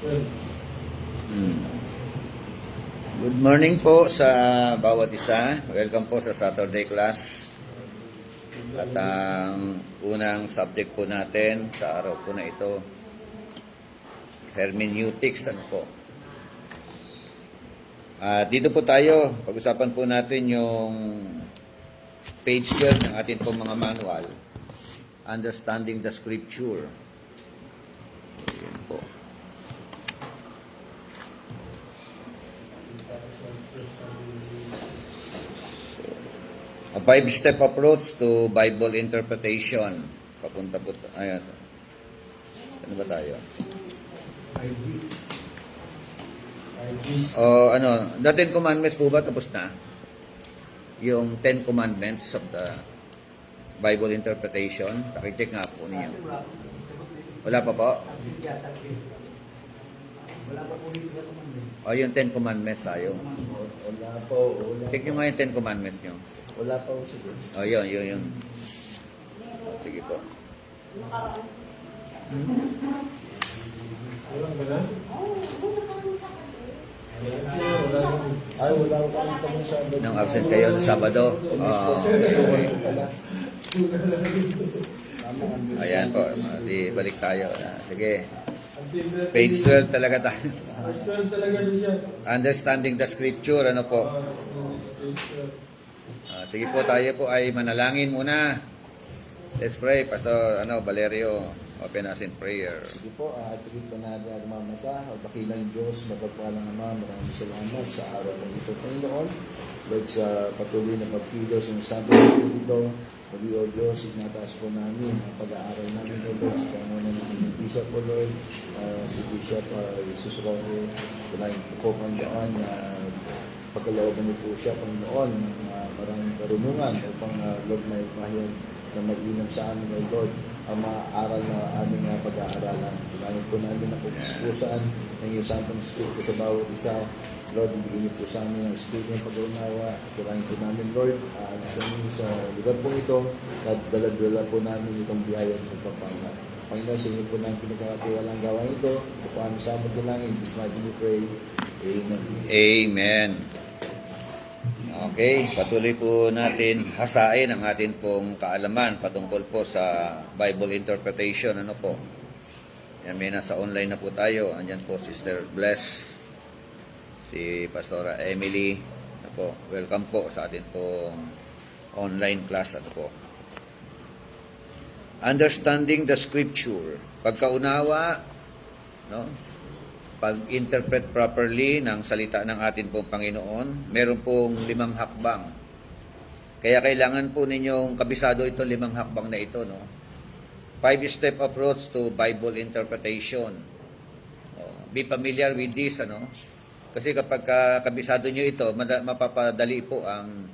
Good morning po sa bawat isa. Welcome po sa Saturday class. At ang unang subject po natin sa araw po na ito, hermeneutics. Dito po tayo, pag-usapan po natin yung page 12 ng ating pong mga manual, Understanding the Scripture. Yan po. A 5-step approach to Bible interpretation. Papunta po. Ayan. Ano ba tayo? The Ten Commandments po ba? Tapos na? Yung 10 Commandments of the Bible interpretation. Pakicheck nga po ninyo. Wala pa po? Yung 10 Commandments tayo. Wala po. Check nyo nga yung 10 Commandments nyo. Wala pa po siguro. Yun. Sige po. Walang ba na? Ay, wala ko kami sa Sabado. Nang absent kayo ng Sabado. Okay. Ayan po. Di balik tayo. Sige. Page 12 talaga tayo. Understanding the Scripture. Ano po? Sige po, tayo po ay manalangin muna. Let's pray. Pastor Valerio, open us in prayer. Sige po, sige po na mamata. Dakilang Diyos, mapagpalang Ama, maraming salamat sa araw ng ito, Panginoon. Lord, sa patuloy na pagkilos ng Santo dito, muli o Diyos, ignataas po namin ang pag-aaral namin, O Lord, sa pangunan namin ng Bishop, O Lord, si Bishop Jesus Roque, tunayin po, Panginoon, na pagkalooban niyo po siya, Panginoon, ng maraming karunungan upang Lord, may mahiyang na mag-inam sa amin, O Lord, ang maaaral na aming pag-aaralan. Tunayin po namin na puspusaan ng iyong Santong Espiritu sa bawat isa. Lord, ibigay niyo po sa amin ang Espiritu ng pag-unawa. Tunayin po namin, Lord, aalis kami sa lugar po ito at dala-dala po namin itong biyaya ng pagpapala. Panginoon, sa inyo po namin pinagkakatiwalang gawain ito. Ito po aming samot na lang. In Jesus' name we pray. Amen. Amen. Okay, patuloy po natin hasain ang atin pong kaalaman patungkol po sa Bible interpretation. Ano po? Yan, may nasa online na po tayo. Andyan po Sister Bless, si Pastora Emily. Ano po? Welcome po sa atin pong online class. Ano po? Understanding the Scripture. Pagkaunawa, no? Pag-interpret properly ng salita ng atin pong Panginoon, meron pong 5 hakbang. Kaya kailangan po ninyong kabisado ito 5 hakbang na ito, no? 5-step approach to Bible interpretation. Be familiar with this, ano? Kasi kapag kabisado nyo ito, mapapadali po ang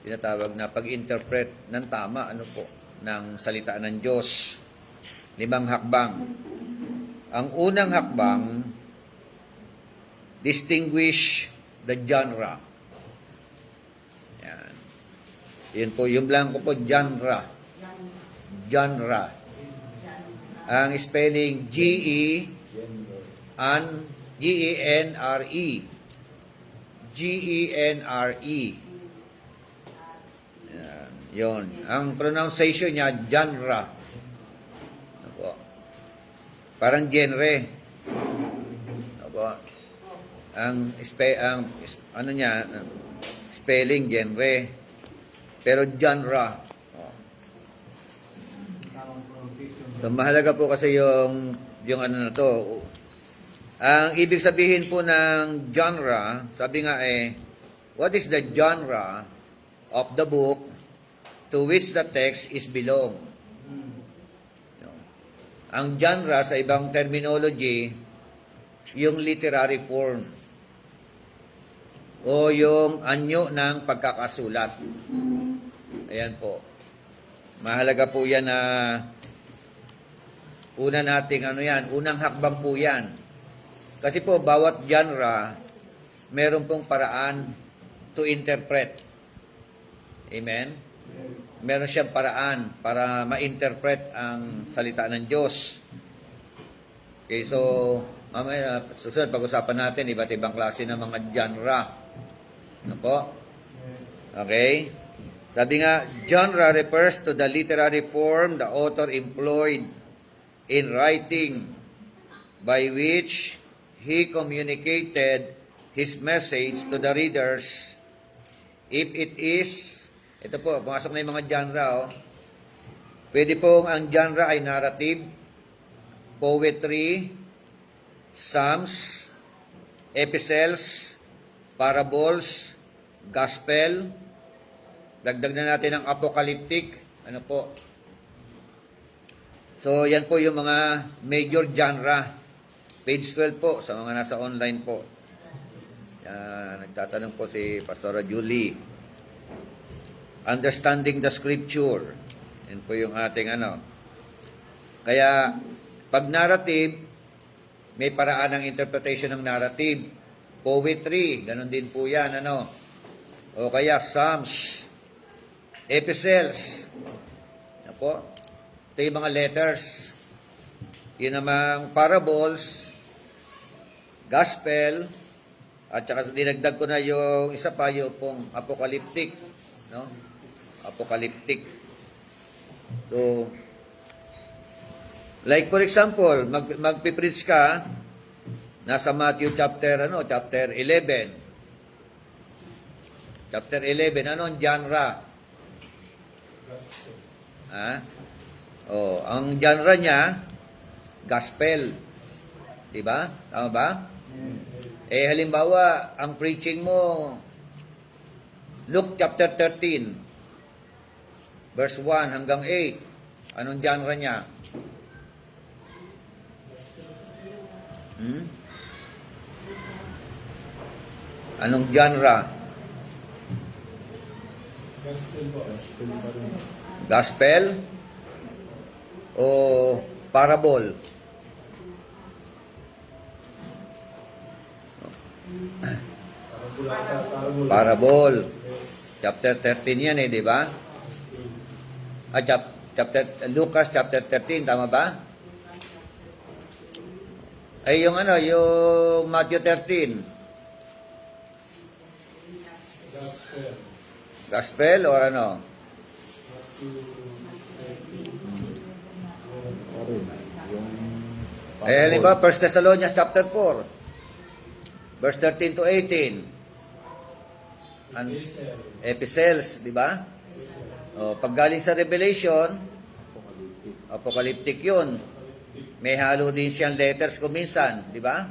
tinatawag na pag-interpret ng tama, ano po, ng salita ng Diyos. 5 hakbang. Ang unang hakbang, distinguish the genre. Yan. Yan po, yung blanco po, genre. Genre. Ang spelling, G-E-N-R-E. G-E-N-R-E. Yan. Yun. Ang pronunciation niya, genre. Ano po? Parang genre. Ano po? Ang spelling genre, pero genre. So mahalaga po kasi yung ano na to. Ang ibig sabihin po ng genre, sabi nga what is the genre of the book to which the text is belong? Ang genre sa ibang terminology, yung literary form o yung anyo ng pagkakasulat. Ayan po. Mahalaga po yan na unang hakbang po yan. Kasi po, bawat genre, meron pong paraan to interpret. Amen? Meron siyang paraan para ma-interpret ang salita ng Diyos. Okay, so mamaya susunod pag-usapan natin iba't ibang klase ng mga genre. Ano po? Okay? Sabi nga, genre refers to the literary form the author employed in writing by which he communicated his message to the readers. If it is, ito po, pumasok na yung mga genre, oh. Pwede pong ang genre ay narrative, poetry, psalms, epistles, parables, gospel, dagdag na natin ang apocalyptic, ano po. So, yan po yung mga major genre. Page 12 po, sa mga nasa online po. Nagtatanong po si Pastora Julie. Understanding the Scripture. Yan po yung ating ano. Kaya, pag narrative, may paraan ng interpretation ng narrative. Poetry, ganun din po yan, ano. O kaya, psalms, epistles. Ano po? Ito yung mga letters. Yun namang parables, gospel, at saka dinagdag ko na yung isa pa yung pong apocalyptic, no? Apocalyptic. So, like for example, magpipreach ka, nasa Matthew chapter 11. Chapter 11, ano ang genre? Ang genre niya, gospel. Diba? Tama ba? Halimbawa, ang preaching mo, Luke chapter 13, verse 1 hanggang 8. Anong genre niya? Anong genre? Gospel o parable? Parable. Chapter 13 yan di ba? Lucas chapter 13, tama ba? Ay yung yung Matthew 13. Gospel or ano? Halimbawa, 1 Thessalonians chapter 4. Verse 13 to 18. Epistles, di ba? Pag galing sa Revelation, apocalyptic yun. May halo din siyang letters kung minsan, di ba?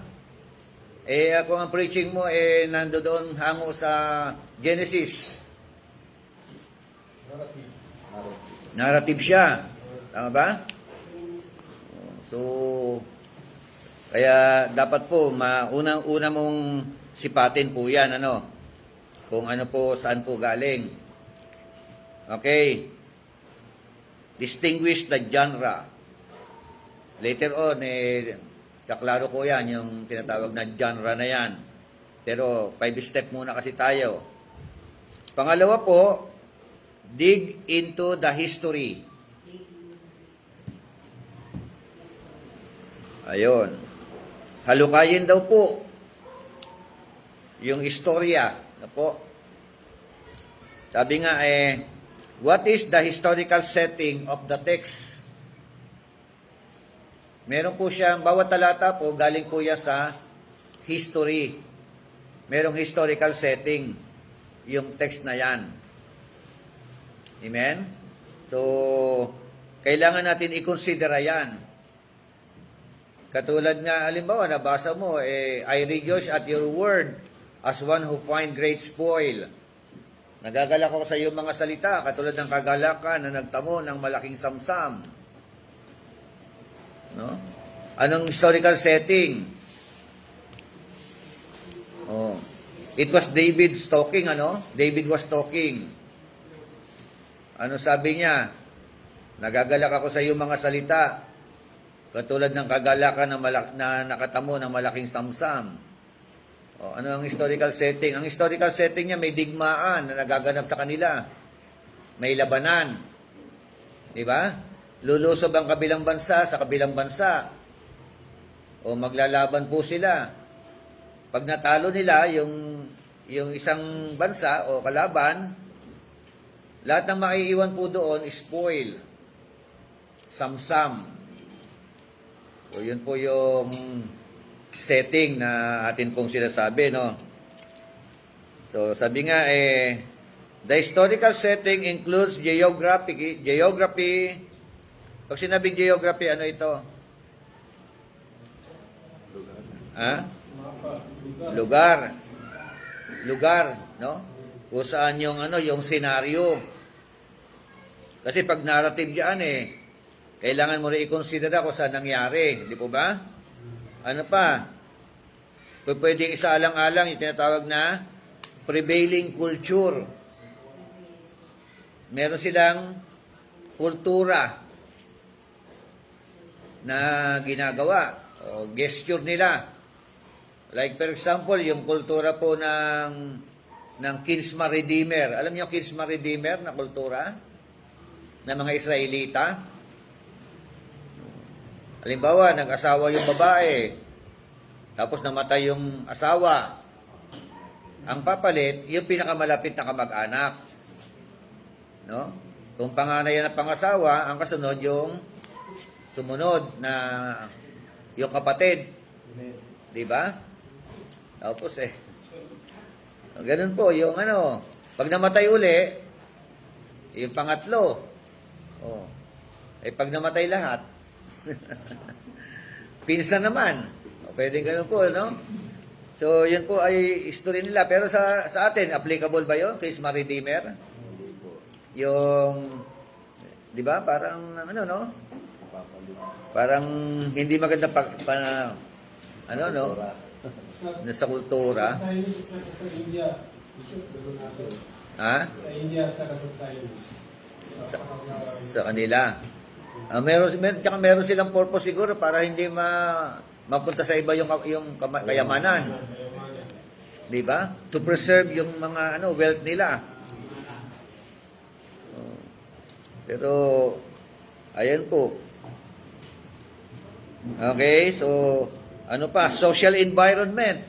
Kung ang preaching mo, nandoon hango sa Genesis. Narrative siya. Tama ba? So, kaya dapat po, unang-una mong sipatin po yan, ano? Kung ano po, saan po galing. Okay. Distinguish the genre. Later on, kaklaro ko yan, yung tinatawag na genre na yan. Pero, 5-step muna kasi tayo. Pangalawa po, dig into the history. Ayun. Halukayin daw po yung istorya. Ano po? Sabi nga what is the historical setting of the text? Meron po siyang, bawat talata po, galing po yan sa history. Merong historical setting yung text na yan. Amen? So, kailangan natin i-consider yan. Katulad nga, halimbawa, nabasa mo, I rejoice at your word as one who find great spoil. Nagagalak ako sa iyong mga salita, katulad ng kagalakan na nagtamo ng malaking samsam. No? Anong historical setting? It was David's talking, ano? David was talking. Ano sabi niya? Nagagalak ako sa iyong mga salita, katulad ng kagalakan na nakatamo ng malaking samsam. Ano ang historical setting? Ang historical setting niya may digmaan na nagaganap sa kanila. May labanan. Di ba? Lulusob ang kabilang bansa sa kabilang bansa. o maglalaban po sila. Pag natalo nila yung isang bansa o kalaban, lahat ng maiiwan po doon is spoil, samsam. So yun po yung setting na atin pong sinasabi, no? So sabi nga the historical setting includes geography. Pag sinabing geography, ano ito? Lugar, no? Kung saan yung yung senaryo. Kasi pag narrative diyan kailangan mo rin i-consider kung saan nangyari, di po ba? Ano pa? Pwedeng isaalang-alang yung tinatawag na prevailing culture. Meron silang kultura na ginagawa o gesture nila. Like for example, yung kultura po ng Kinsma Redeemer. Alam niyo Kinsma Redeemer na kultura ng mga Israelita? Halimbawa, nag-asawa yung babae, tapos namatay yung asawa. Ang papalit, yung pinakamalapit na kamag-anak. No? Kung panganay ang pangasawa, ang kasunod yung sumunod na yung kapatid. Di ba? Tapos ganun po, yung pag namatay uli, yung pangatlo. Pag namatay lahat, pinsan naman. Pwedeng ganun po, no? So, yun po ay history nila. Pero sa atin, applicable ba yun? Kinsma Redeemer? Yung, di ba? Parang, no? Parang hindi maganda no? Sa kultura. Sa Chinese at saka sa India. Bishop, gano'n natin. Ha? Sa India at saka sa Chinese. Sa kanila. Meron silang purpose siguro para hindi mapunta sa iba yung kayamanan. Di ba? To preserve yung mga wealth nila. Pero ayan po. Okay, so ano pa? Social environment.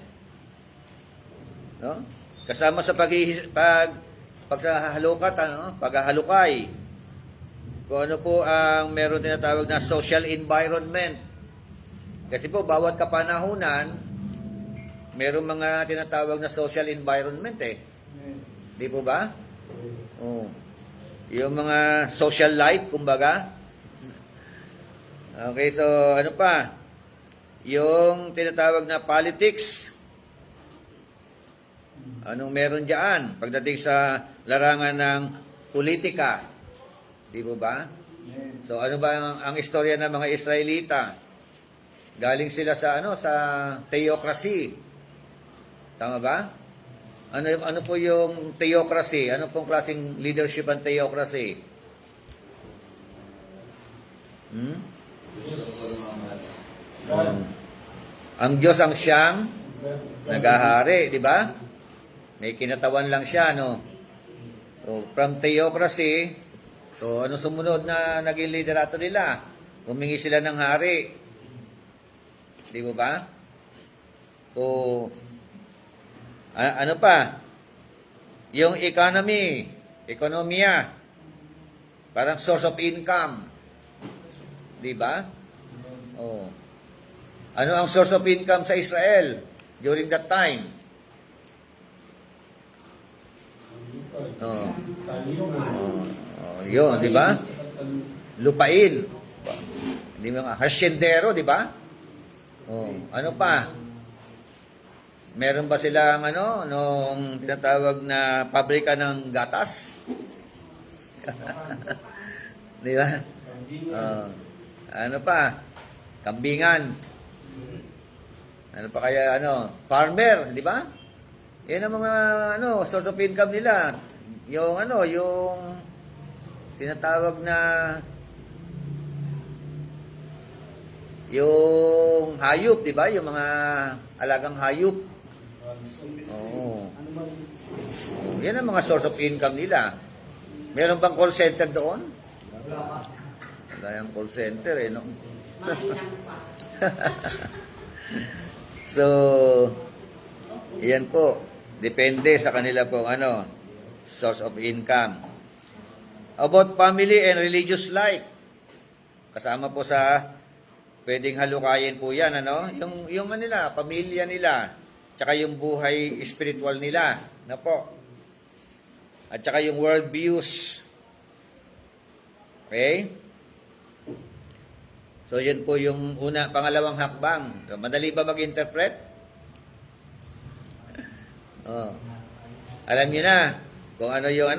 No? Kasama sa pagsahalukat, paghahalukay. Kung ano po ang meron tinatawag na social environment. Kasi po, bawat kapanahunan, meron mga tinatawag na social environment Di po ba? Oh. Yung mga social life, kumbaga. Okay, so ano pa? Yung tinatawag na politics. Anong meron diyan pagdating sa larangan ng politika? Di po ba? So ano ba ang istorya ng mga Israelita? Galing sila sa sa theocracy. Tama ba? Ano po yung theocracy? Ano pong klaseng leadership ang theocracy? Ang Diyos ang siyang nagahari, di ba? May kinatawan lang siya, no? So, from theocracy, so ano sumunod na naging liderato nila? Humingi sila ng hari. Di ba? So, ano pa? Yung ekonomiya, parang source of income. Di ba? Oh. Ano ang source of income sa Israel during that time? Yun, di ba? Lupain. Hindi mga hasyendero, di ba? Ano pa? Meron ba silang nung tinatawag na pabrika ng gatas? Di ba? Ano pa? Kambingan. Ano pa kaya farmer, di ba? Yan ang mga source of income nila. Yung yung tinatawag na yung hayop, di ba? Yung mga alagang hayop. Oo. Yan ang mga source of income nila. Meron bang call center doon? Wala yung call center no? So, yan po. Depende sa kanila pong source of income. About family and religious life. Kasama po sa pwedeng halukayin po yan, Yung nila, pamilya nila, tsaka yung buhay spiritual nila, na po. At tsaka yung world views. Okay? So, yun po yung pangalawang hakbang. So, madali ba mag-interpret? Oh. Alam niyo na kung ano yung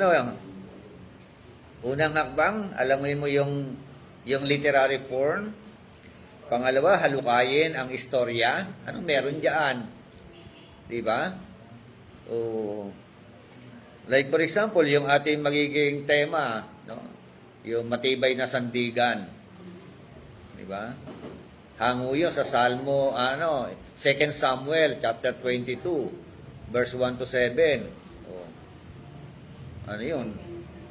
unang hakbang, alam mo yung literary form. Pangalawa, halukayin ang istorya. Anong meron diyan? 'Di ba? Oh. Like for example, yung ating magiging tema, Yung matibay na sandigan. 'Di ba? Hango 'yun sa Salmo, 2 Samuel chapter 22. Verse 1 to 7. Oh. Ano yun?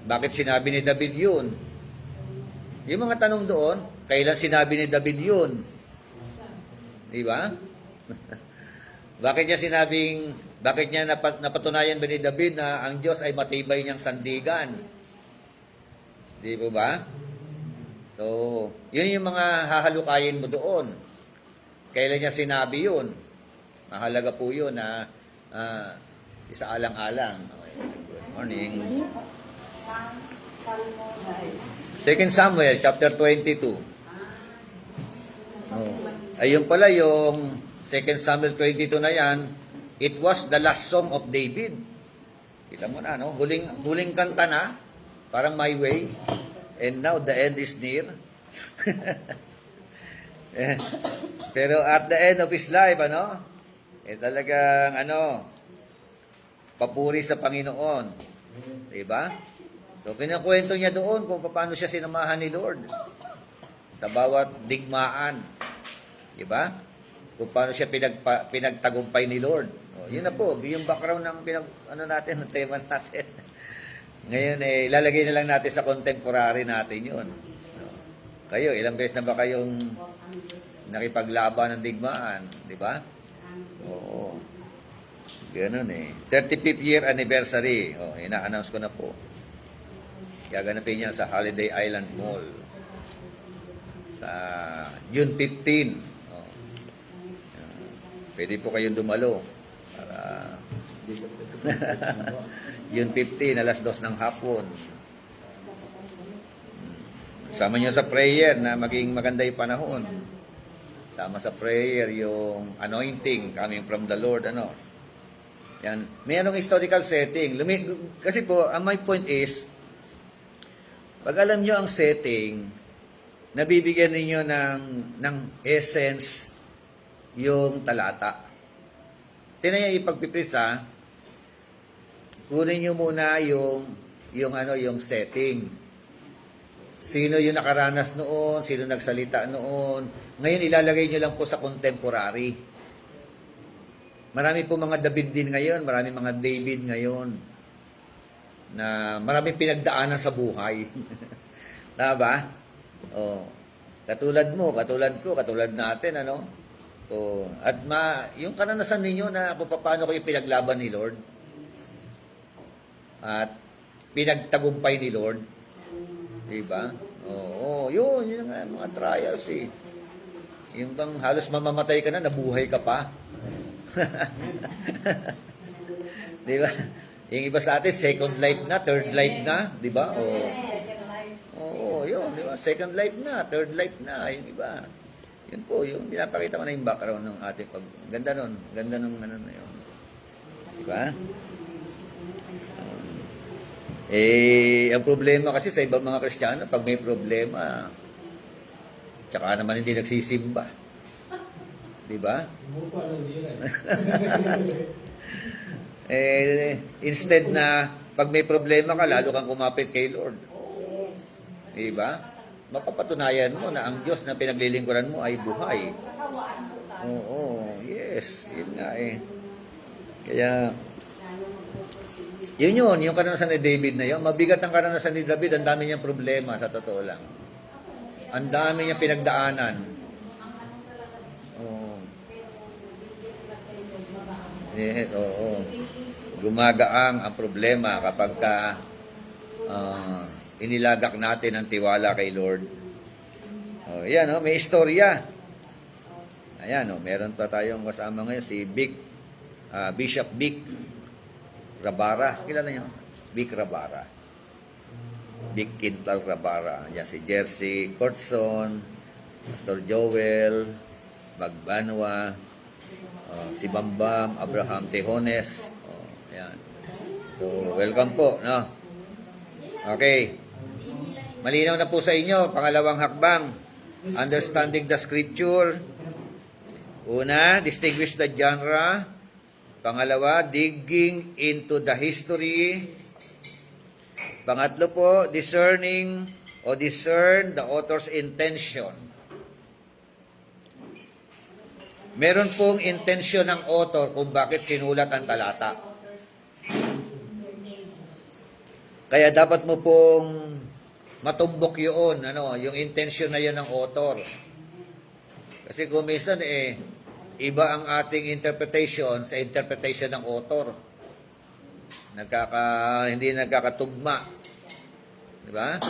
Bakit sinabi ni David yun? Yung mga tanong doon, kailan sinabi ni David yun? Di ba? Bakit niya napatunayan ba ni David na ang Diyos ay matibay niyang sandigan? Di po ba? So, yun yung mga hahalukayin mo doon. Kailan niya sinabi yun? Mahalaga po yun na isaalang-alang. Okay. Good morning. 2 Samuel chapter 22. Ayun pala yung 2 Samuel 22 na yan, it was the last song of David. Kita mo na, Huling kanta na, parang My Way. And now the end is near. Pero at the end of his life, talagang papuri sa Panginoon. Diba? So, kinakwento niya doon kung paano siya sinamahan ni Lord sa bawat digmaan. Diba? Kung paano siya pinagtagumpay ni Lord. Yun na po, yung background ng ng tema natin. Ngayon, ilalagay na lang natin sa contemporary natin yun. Kayo, ilang beses na ba kayong nakipaglaban ng digmaan? Diba? Oo. Ganun 35th year anniversary. Ina-announce ko na po. Gaganapin niya sa Holiday Island Mall. Sa June 15. Pwede po kayong dumalo. Para June 15, alas 2 ng hapon. Sama niyo sa prayer na maging maganda yung panahon. Sama sa prayer yung anointing coming from the Lord, Yan. May historical setting. Kasi po, my point is, pag alam nyo ang setting, nabibigyan ninyo ng essence yung talata. Tingnan nyo ipagpiprisa, kunin nyo muna yung setting. Sino yung nakaranas noon, sino nagsalita noon. Ngayon, ilalagay nyo lang po sa contemporary. Marami po mga David din ngayon, marami mga David ngayon na maraming pinagdaanan sa buhay. Tama ba? Katulad mo, katulad ko, katulad natin, at yung karanasan ninyo na kung paano kayo pinaglaban ni Lord at pinagtagumpay ni Lord. Diba? Yun nga, mga trials Yung bang halos mamamatay ka na, nabuhay ka pa. Di ba? Yung iba sa atin, second life na, third life na, di ba? Yun, di ba? Second life na, third life na, yung iba. Yun po, yung pinapakita mo na yung background ng ating ganda nung na yun. Di ba? Ang problema kasi sa ibang mga Kristiyano, pag may problema, tsaka naman hindi nagsisimba. Diba? Instead na pag may problema ka, lalo kang kumapit kay Lord. Diba? Mapapatunayan mo na ang Diyos na pinaglilingkuran mo ay buhay. Yes. Yun nga Kaya, yun, yung karanasan ni David na yun. Mabigat ang karanasan ni David, ang dami niyang problema, sa totoo lang. Ang dami niyang pinagdaanan. Oo. Gumagaang ang problema kapag inilagak natin ang tiwala kay Lord. Oh, yan, oh, may istorya. Ayan, oh, meron pa tayong kasama ngayon si Bishop Vic Rabara. Kilala niyo? Vic Rabara. Vic Quintal Rabara. Yan si Jersey Cortson, Pastor Joel Bagbanwa, si Bambam Abraham Tejones. Oh, ayan. So, welcome po, no? Okay. Malinaw na po sa inyo, pangalawang hakbang, understanding the scripture. Una, distinguish the genre. Pangalawa, digging into the history. Pangatlo po, discerning o discern the author's intention. Meron pong intensyon ng author kung bakit sinulat ang talata. Kaya dapat mo pong matumbok yun, yung intensyon na yun ng author. Kasi kung minsan iba ang ating interpretation sa interpretation ng author. Hindi nagkakatugma. Di ba?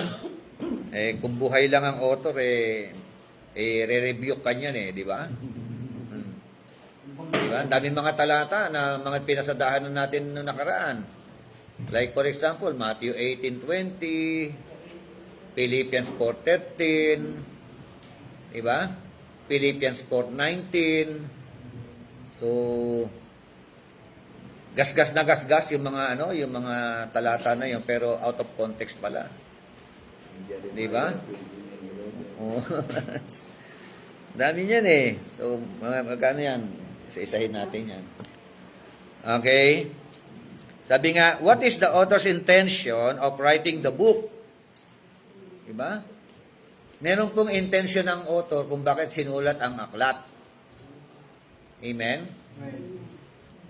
Kung buhay lang ang author, re-review ka niyan, di ba? Di ba? Ang daming mga talata na mga pinasadahan natin noong nakaraan. Like for example, Matthew 18:20, Philippians 4:13, di ba? Philippians 4:19. So, gasgas na gasgas yung mga yung mga talata na yun, pero out of context pala. Di ba? Oh. Dami niyan So, magkano yan? Isa-isahin natin yan. Okay? Sabi nga, what is the author's intention of writing the book? Diba? Meron pong intention ng author kung bakit sinulat ang aklat. Amen?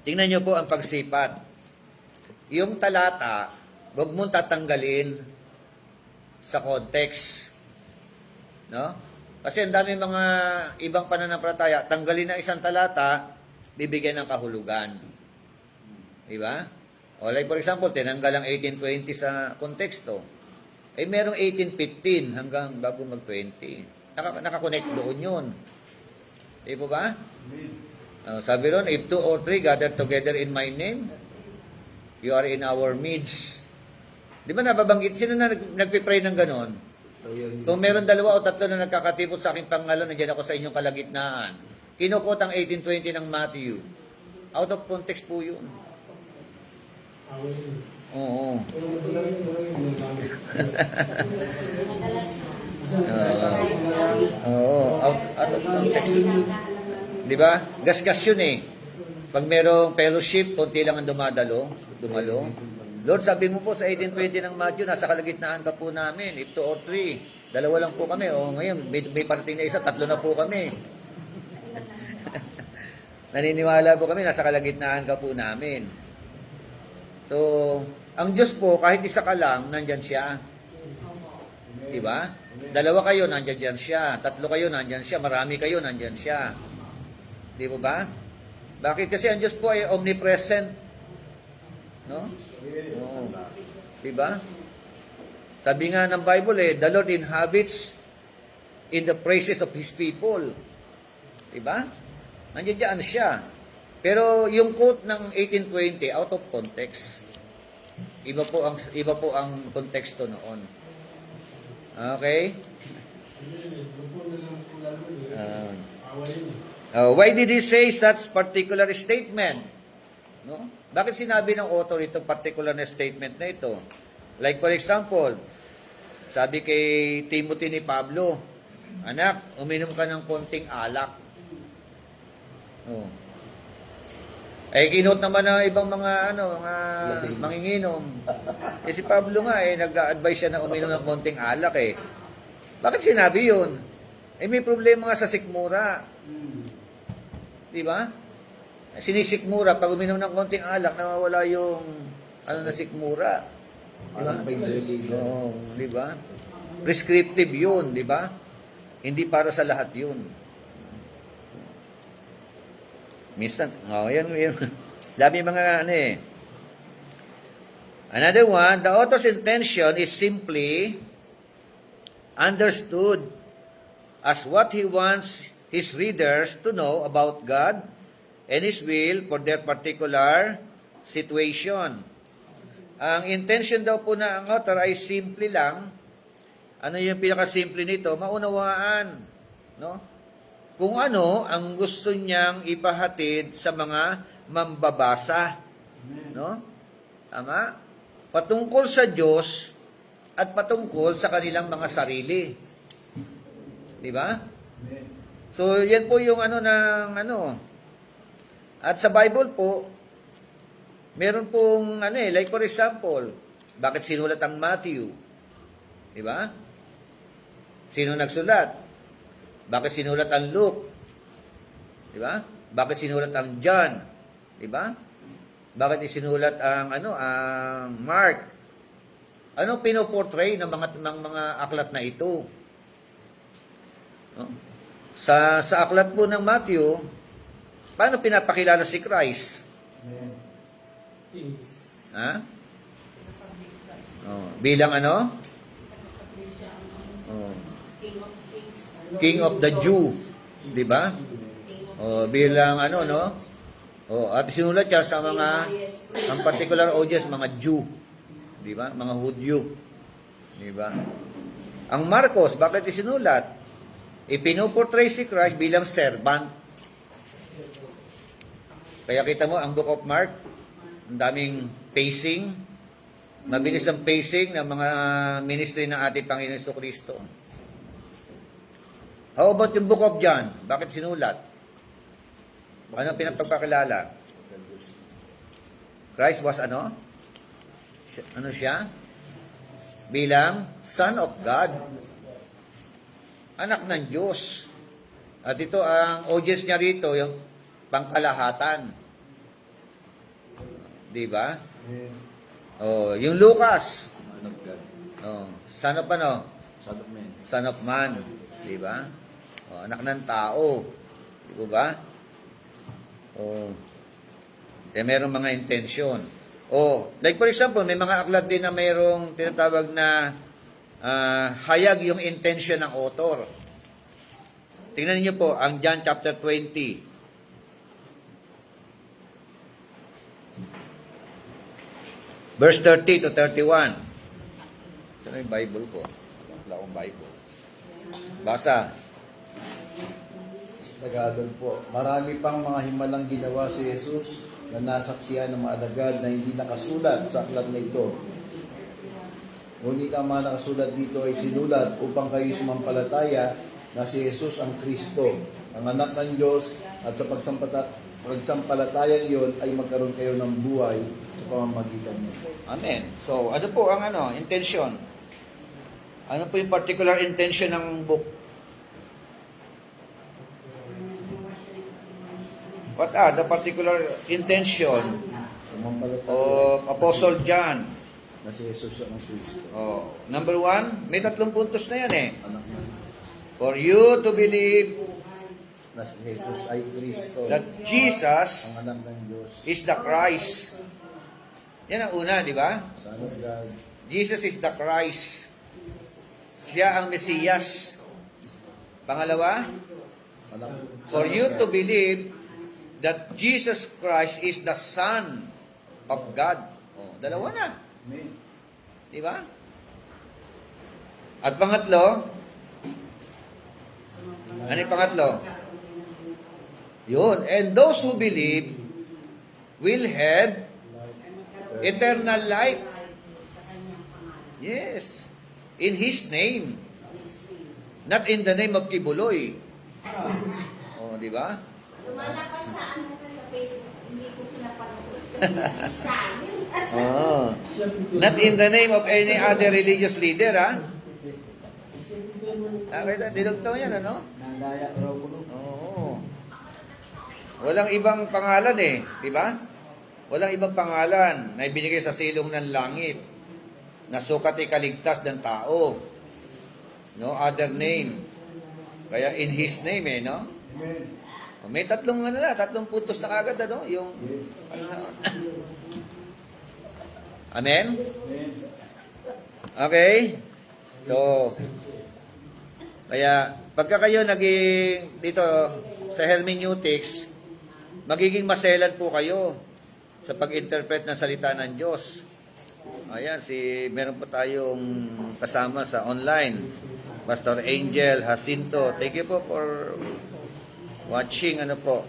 Tingnan nyo po ang pagsipat. Yung talata, huwag mong tatanggalin sa context. No? Kasi ang dami mga ibang pananampalataya, tanggalin ang isang talata, bibigyan ng kahulugan. Diba? O like for example, tinanggal ang 18:20 sa konteksto. Merong 18:15 hanggang bago mag-20. Nakakonect doon yun. Di po ba? Sabi ron, if 2 or 3 gather together in my name, you are in our midst. Di ba nababanggit? Sino na nagpipray ng ganon? Kung meron 2 o 3 na nagkakatipot sa aking pangalan, nandiyan ako sa inyong kalagitnaan. Kinukot ang 18:20 ng Matthew. Out of context po yun. Oo. Out of context. Di ba? Gasgas yun Pag merong fellowship, konti lang ang dumalo. Lord, sabi mo po sa 18:20 ng Matthew, nasa kalagitnaan ka po namin. If 2 or 3, 2 lang po kami. Ngayon, may parating na 1, 3 na po kami. Naniniwala po kami, nasa kalagitnaan ka po namin. So, ang Diyos po, kahit isa ka lang, nandyan siya. Diba? 2 kayo, nandyan siya. 3 kayo, nandyan siya. Marami kayo, nandyan siya. Di ba? Bakit? Kasi ang Diyos po ay omnipresent. No? Oh. Diba? Sabi nga ng Bible the Lord inhabits in the praises of His people. Diba? Nandiyan siya. Pero yung quote ng 18:20 out of context. Iba po ang konteksto noon. Okay? Why did he say such particular statement? No? Bakit sinabi ng author itong particular na statement na ito? Like for example, sabi kay Timothy ni Pablo, anak, uminom ka ng konting alak. Oh. Kinot naman ng ibang mga manginginom. Si Pablo nga nag-a-advise siya na uminom ng konting alak Bakit sinabi 'yun? May problema nga sa sikmura. Di ba? Sinisikmura pag uminom ng konting alak, nawawala yung na sikmura. Di ba? Di ba? Prescriptive 'yun, di ba? Hindi para sa lahat 'yun. Minsan, yan. Dami mga ano eh. Another one, the author's intention is simply understood as what he wants his readers to know about God and His will for their particular situation. Ang intention daw po na ang author ay simple lang. Ano yung pinakasimple nito? Maunawaan. No? Kung ano ang gusto niyang ipahatid sa mga mambabasa. No? Tama? Patungkol sa Diyos at patungkol sa kanilang mga sarili. Di ba? So, yan po yung ano ng ano. At sa Bible po, meron pong ano eh, like for example, bakit sinulat ang Matthew? Di ba? Sino nagsulat? Bakit sinulat ang Luke? Di ba? Bakit sinulat ang John? Di ba? Bakit isinulat ang ano ang Mark? Ano pinoportray ng mga aklat na ito? No? Sa aklat po ng Matthew, paano pinapakilala si Christ? Kings. Ha? Bilang ano? King of the Jew, 'di ba? Bilang ano, no? At sinulat siya sa mga ang particular audience, mga Jew, 'di ba? Mga Hudyo, 'di ba? Ang Marcos, bakit isinulat? Ipinoportray si Christ bilang servant. Kaya kita mo ang Book of Mark, ang daming pacing, mabilis ang pacing ng mga ministry ng ating Panginoon Jesucristo. How about yung Book of John? Bakit sinulat? Ano pinapagpakilala? Christ was ano? Ano siya? Bilang Son of God. Anak ng Diyos. At ito ang audience niya rito, yung pangkalahatan. Di ba? Yung Lucas. Man of God. Son of ano? Son of man. Son of man. Di ba? Anak ng tao. Di ba? Merong mga intensyon. Like for example, may mga aklat din na mayroong tinatawag na hayag yung intention ng author. Tingnan niyo po ang John chapter 20. Verse 30 to 31. Ito na yung Bible ko. Wala akong Bible. Basa. Tagalog po. Marami pang mga himalang ginawa si Jesus na nasaksiyan ng mga alagad na hindi nakasulat sa aklat na ito. Ngunit ang mga nakasulat dito ay sinulat upang kayo sumampalataya na si Jesus ang Kristo, ang anak ng Diyos, at sa pagsampalatayang iyon ay magkaroon kayo ng buhay sa pamamagitan niya. Amen. So, ano po ang intention? Ano po yung particular intention ng book? What are the particular intention Sumampalataya of Apostle John? na si Jesus ang Kristo, Number 1, may 3 puntos na yan eh. anak ng For you to believe na si Jesus ay Kristo, that Jesus ang anak ng Diyos, is the Christ. Yan ang una, di ba? Son of God, Jesus is the Christ. Siya ang Mesiyas. Pangalawa, anak for you to believe that Jesus Christ is the Son of God. Dalawa na. Amen. Di ba? At pangatlo, ano yung pangatlo? Yun. And those who believe will have eternal life. Yes. In His name. Not in the name of Kibuloy. Di ba? Lumalakas sa sa Facebook, hindi ko pinapanood kasi Not in the name of any other religious leader, ha? Dinugtaw yan, ano? Nandaya raw ko. Oo. Walang ibang pangalan eh, di ba? Walang ibang pangalan na ibinigay sa silong ng langit na sukat ikaligtas ng tao. No other name. Kaya in His name no? May tatlong puntos na kagad, ano? Yung, ano na. Amen? Okay? So, kaya, pagka kayo naging, dito, sa hermeneutics, magiging maselan po kayo sa pag-interpret ng salita ng Diyos. Ayan, meron po tayong kasama sa online. Pastor Angel Jacinto. Thank you po for watching, ano po.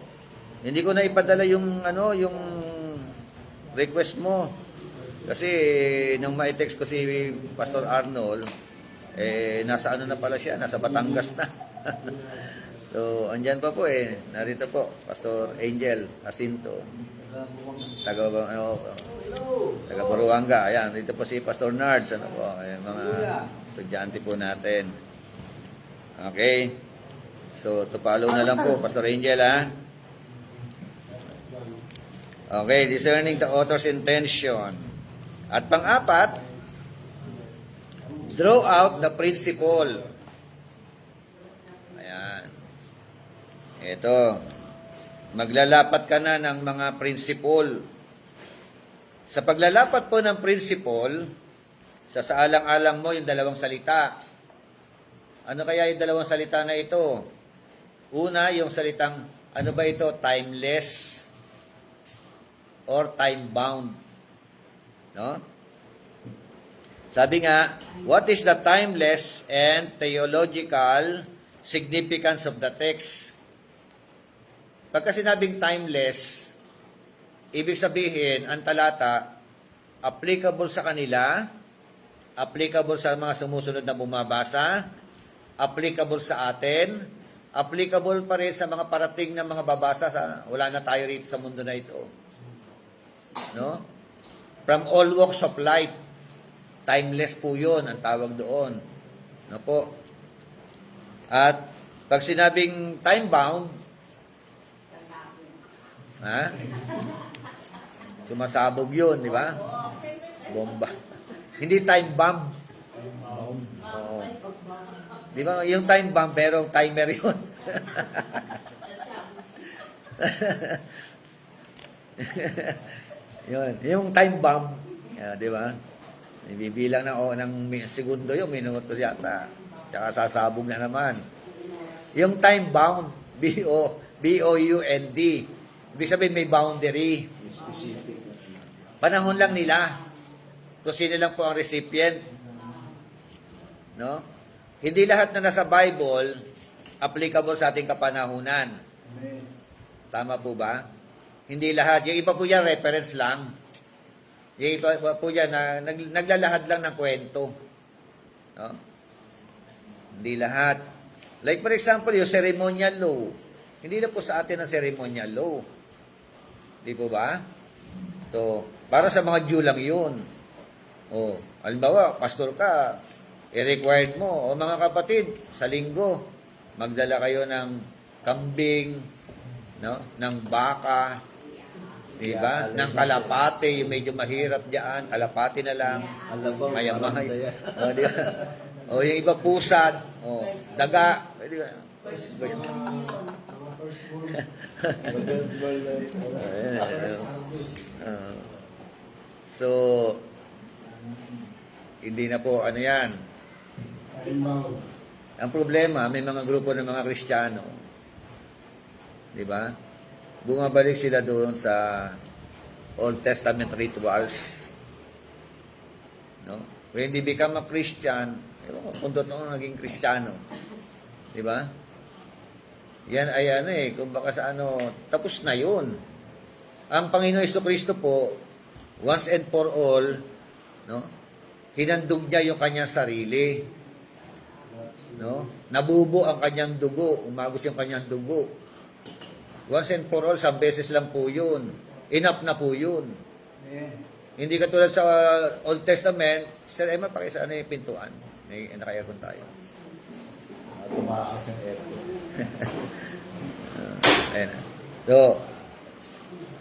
Hindi ko na ipadala yung, yung request mo. Kasi, nung ma-text ko si Pastor Arnold, nasa na pala siya, nasa Batangas na. So, andyan pa po narito po, Pastor Angel Jacinto. Taga Buruanga. Ayan, dito po si Pastor Nards, ano po, mga estudyante po natin. Okay. So, to follow na lang po, Pastor Angel, ha? Okay, discerning the author's intention. At pang-apat, draw out the principle. Ayan. Ito. Maglalapat ka na ng mga principle. Sa paglalapat po ng principle, sasaalang-alang mo yung dalawang salita. Ano kaya yung dalawang salita na ito? Una, yung salitang, ano ba ito? Timeless or time-bound. No? Sabi nga, what is the timeless and theological significance of the text? Pagka sinabing timeless, ibig sabihin, ang talata, applicable sa kanila, applicable sa mga sumusunod na bumabasa, applicable sa atin, applicable pa rin sa mga parating na mga babasa wala na tayo rito sa mundo na ito. No? From all walks of life, timeless po yun, ang tawag doon. No po? At pag sinabing time-bound, ha? Sumasabog yun, di ba? Bomba. Hindi time bomb. Oo. Di ba? Yung time bomb, merong timer yun. Yun. Yung time bomb, di ba? Ibibilang ng segundo yung minuto yata. Tsaka sasabog na naman. Yung time bound, B-O-U-N-D. Ibig sabihin may boundary. Panahon lang nila. Kung sino lang po ang recipient. No? Hindi lahat na nasa Bible applicable sa ating kapanahunan. Tama po ba? Hindi lahat. Yung iba po yan, reference lang. Yung iba po yan, naglalahad lang ng kwento. No? Hindi lahat. Like for example, yung ceremonial law. Hindi na po sa atin ang ceremonial law. Di po ba? So, para sa mga Jew lang yun. O, halimbawa, pastor ka, i-required mo, o mga kapatid, sa linggo, magdala kayo ng kambing, no? Ng baka, di ba? Ng kalapate, yung medyo mahirap diyan, kalapate na lang, mayamay. O, di ba? O, yung iba pusad, o, daga, di ba? So, hindi na po ano yan. Ang problema, may mga grupo ng mga Kristiyano, di ba? Bumabalik sila doon sa Old Testament rituals. No? When they become a Christian, kung doon naging Kristiyano, di ba? Yan ay kumbaga sa tapos na yun. Ang Panginoon Jesucristo po, once and for all, no? Hinandog niya yung kanyang sarili. No? Nabubo ang kanyang dugo, umagos yung kanyang dugo. Once and for all, 1 beses lang po yun. Enough na po yun. Hindi katulad sa Old Testament, Sister Emma, pakisaan yung pintuan. Naka-aircon tayo. Tumakas yung aircon. Ayan.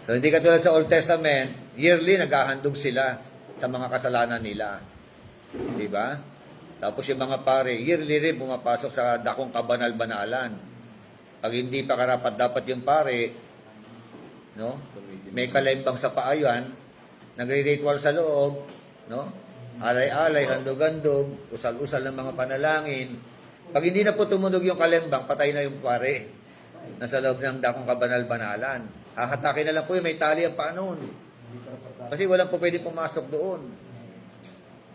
So, hindi katulad sa Old Testament, yearly naghahandog sila sa mga kasalanan nila. Di ba? Tapos yung mga pare, yearly rin pumapasok sa dakong kabanal-banalan Pag hindi pa karapat dapat yung pare, no? May kalembang sa paayan, nagre-ritual sa loob, no? Alay-alay, handog-handog, usal-usal ng mga panalangin. Pag hindi na po tumunog yung kalembang, patay na yung pare. Nasa loob ng dakong kabanal-banalan. Hahatakin na lang po yun, may tali ang paa noon. Kasi walang po pwede pumasok doon.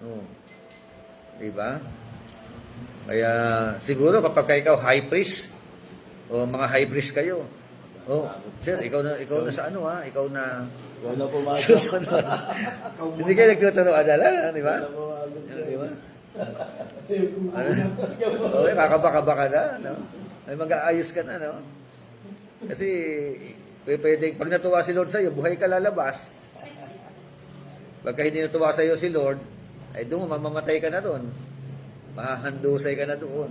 Oh. Diba? Kaya siguro kapag ikaw high priest, o mga high priest kayo, oh, sir, ikaw na sa ano ha? Ikaw na Wala pumasok. susunod. Hindi kayo nagtuturo adala, di ba? Wala pumasok siya. Di ba? Ano? Okay, kakabaka na, no? Ay, mag-aayos ka na, no? Kasi, pwede, pag natuwa si Lord sa'yo, buhay ka lalabas. Pagka hindi natuwa sa'yo si Lord, ay doon, mamamatay ka na doon. Mahahandusay ka na doon.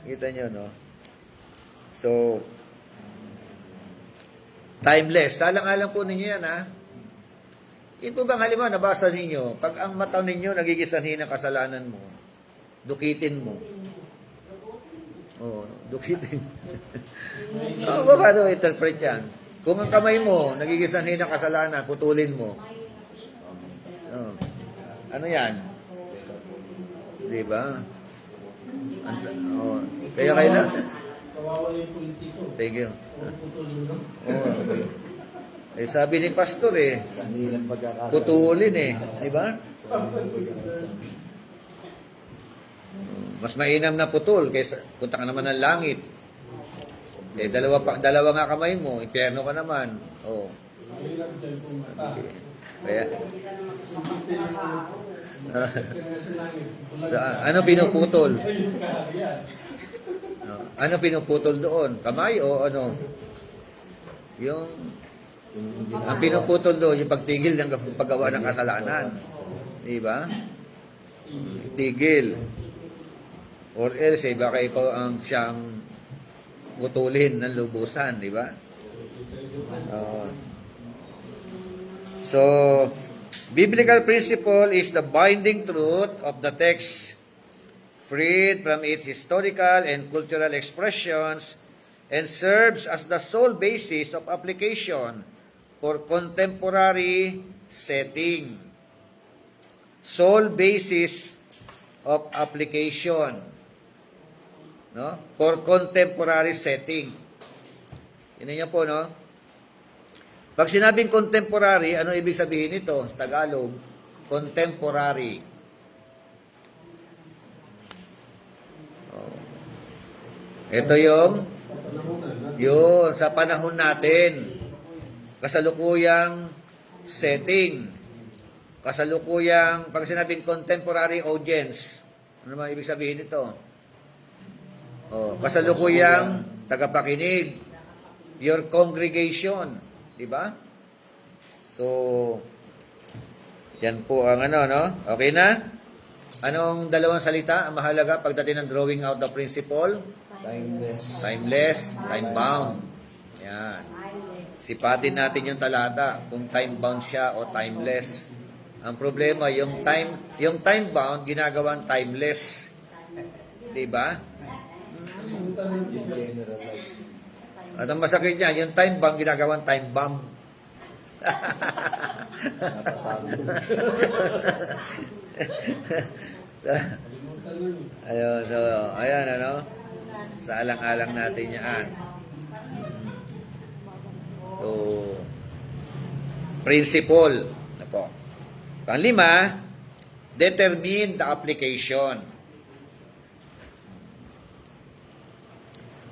Kita nyo, no? So, timeless. Salang-alang po ninyo yan, ha? Yun po bang halimbawa, nabasa ninyo, pag ang mata ninyo nagigisanhin ng kasalanan mo, dukitin mo. Oo, dukitin. Paano interpret yan? Kung ang kamay mo nagigisanhin ng kasalanan, putulin mo. Oh. Ano yan? Di ba? Oh. Kaya kailan? Kawawa yung politiko. Thank you. Putulin mo. Oh, okay. Eh, sabi ni pastor Sanhin ang pagkakasal. putulin di ba? Mas mainam na putol kaysa punta ka naman ng langit. Eh, dalawa nga kamay mo, impyerno ka naman. Oh. Mahirap dyan kung mata. Kaya, Sumiste yung kaya sa langit. Bulag ano pinuputol? yung kaharian. Ano pinuputol doon? Kamay o ano? Ang pinuputol doon, yung pagtigil ng paggawa ng kasalanan. Di ba? Tigil. Or else, baka ikaw ang siyang putulin ng lubusan, di ba? So, biblical principle is the binding truth of the text, freed from its historical and cultural expressions, and serves as the sole basis of application for contemporary setting. Sole basis of application, no? For contemporary setting. Yun niyo po, no? Pag sinabing contemporary, ano ibig sabihin nito sa Tagalog? Contemporary. Ito yung sa panahon natin, kasalukuyang setting, kasalukuyang, pag sinabing contemporary audience, ano naman ibig sabihin nito? Kasalukuyang tagapakinig, your congregation, di ba? So, yan po ang ano, no? Okay na? Anong dalawang salita ang mahalaga pagdating ng drawing out the principle? Timeless. Timeless, time-bound. Yan. Sipatin natin yung talata kung time-bound siya o timeless. Ang problema, yung time-bound, ginagawang timeless. Diba? Yung generalize. At ang masakit niya, yung time-bound, ginagawang time-bomb. Napasabi ko. Kalimutan nun. Ayun, so, ayan, ano? Sa alang-alang natin yan. So, principle. Ano po? Panglima, determine the application.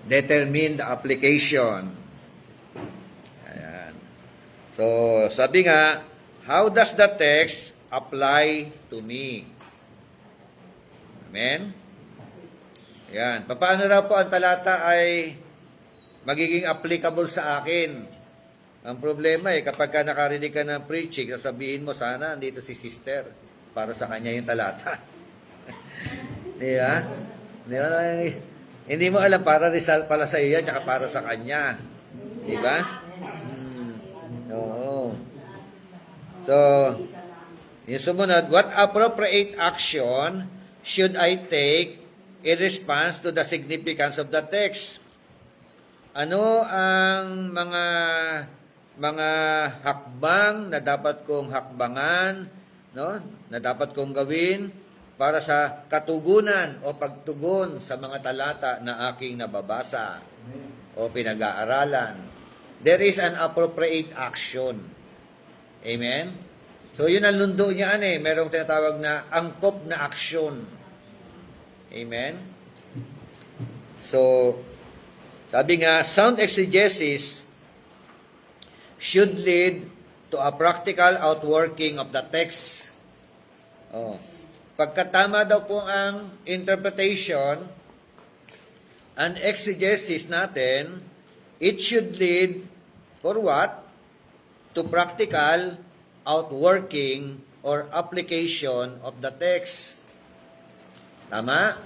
Determine the application. Ayan. So, sabi nga, how does the text apply to me? Amen? Yan. Paano raw po ang talata ay magiging applicable sa akin? Ang problema kapag ka nakarinig ka ng preaching, sasabihin mo, sana andito si sister para sa kanya yung talata. Di ba? Di ba? Hindi mo alam, para Rizal pala sa iyo yan, tsaka para sa kanya. Di ba? Oo. So, yung sumunod, what appropriate action should I take in response to the significance of the text? ano ang mga hakbang na dapat kong hakbangan, no? Na dapat kong gawin para sa katugunan o pagtugon sa mga talata na aking nababasa o pinag-aaralan. There is an appropriate action. Amen? So, yun ang lundo niyan eh. Merong tinatawag na angkop na aksyon. Amen? So, sabi nga, sound exegesis should lead to a practical outworking of the text. Oh. Pagkatama daw po ang interpretation and exegesis natin, it should lead for what? To practical outworking or application of the text. Tama?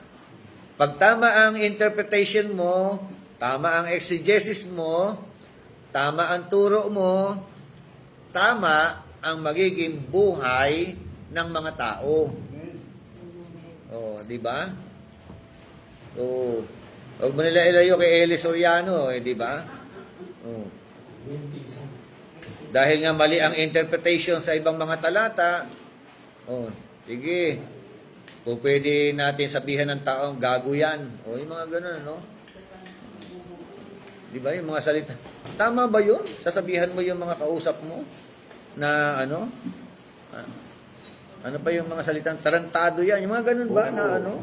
Pag tama ang interpretation mo, tama ang exegesis mo, tama ang turo mo, tama ang magiging buhay ng mga tao. Oh, di ba? Oh, huwag mo nila ilayo kay Eli Soriano, di ba? Oh. Dahil nga mali ang interpretation sa ibang mga talata, oh, sige. Kung pwede natin sabihan ng taong gago yan. O, yung mga ganun, no? Di ba? Yung mga salita. Tama ba yun? Sasabihan mo yung mga kausap mo na ano? Ano pa yung mga salitang tarantado yan? Yung mga ganun ba na ano?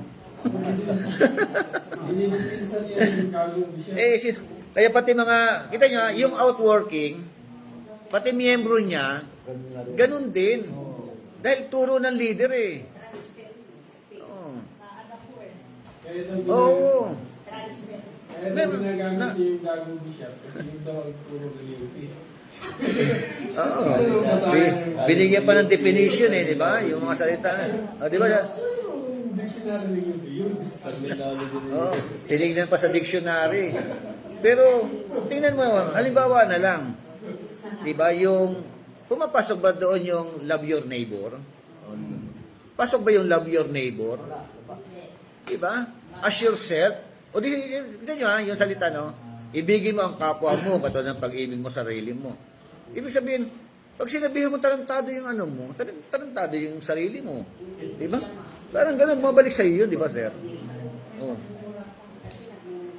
Kaya pati mga, kita nyo, yung outworking, pati miyembro niya, ganun din. Dahil turo ng leader eh. Oo. Kaya daw ginagamit yung gagong bishop kasi yung daw ang turo ng UP. Oo. Binigyan pa ng definition eh, di ba? Yung mga salita. Di ba? Yung dictionary ng UP, yun. Oo. Tinignan pa sa dictionary. Pero, tingnan mo, halimbawa na lang. Di ba? Yung, pumapasok ba doon yung love your neighbor? Pasok ba yung love your neighbor? Di ba? As yourself. O di, kita nyo ha, yung salita, no? Ibigin mo ang kapwa mo, katulad ng pag-ibig mo sa sarili mo. Ibig sabihin, pag sinabihan mo tarantado yung ano mo, tarantado yung sarili mo. Di ba? Parang ganun, bumabalik sa iyo, di ba, sir? Oh.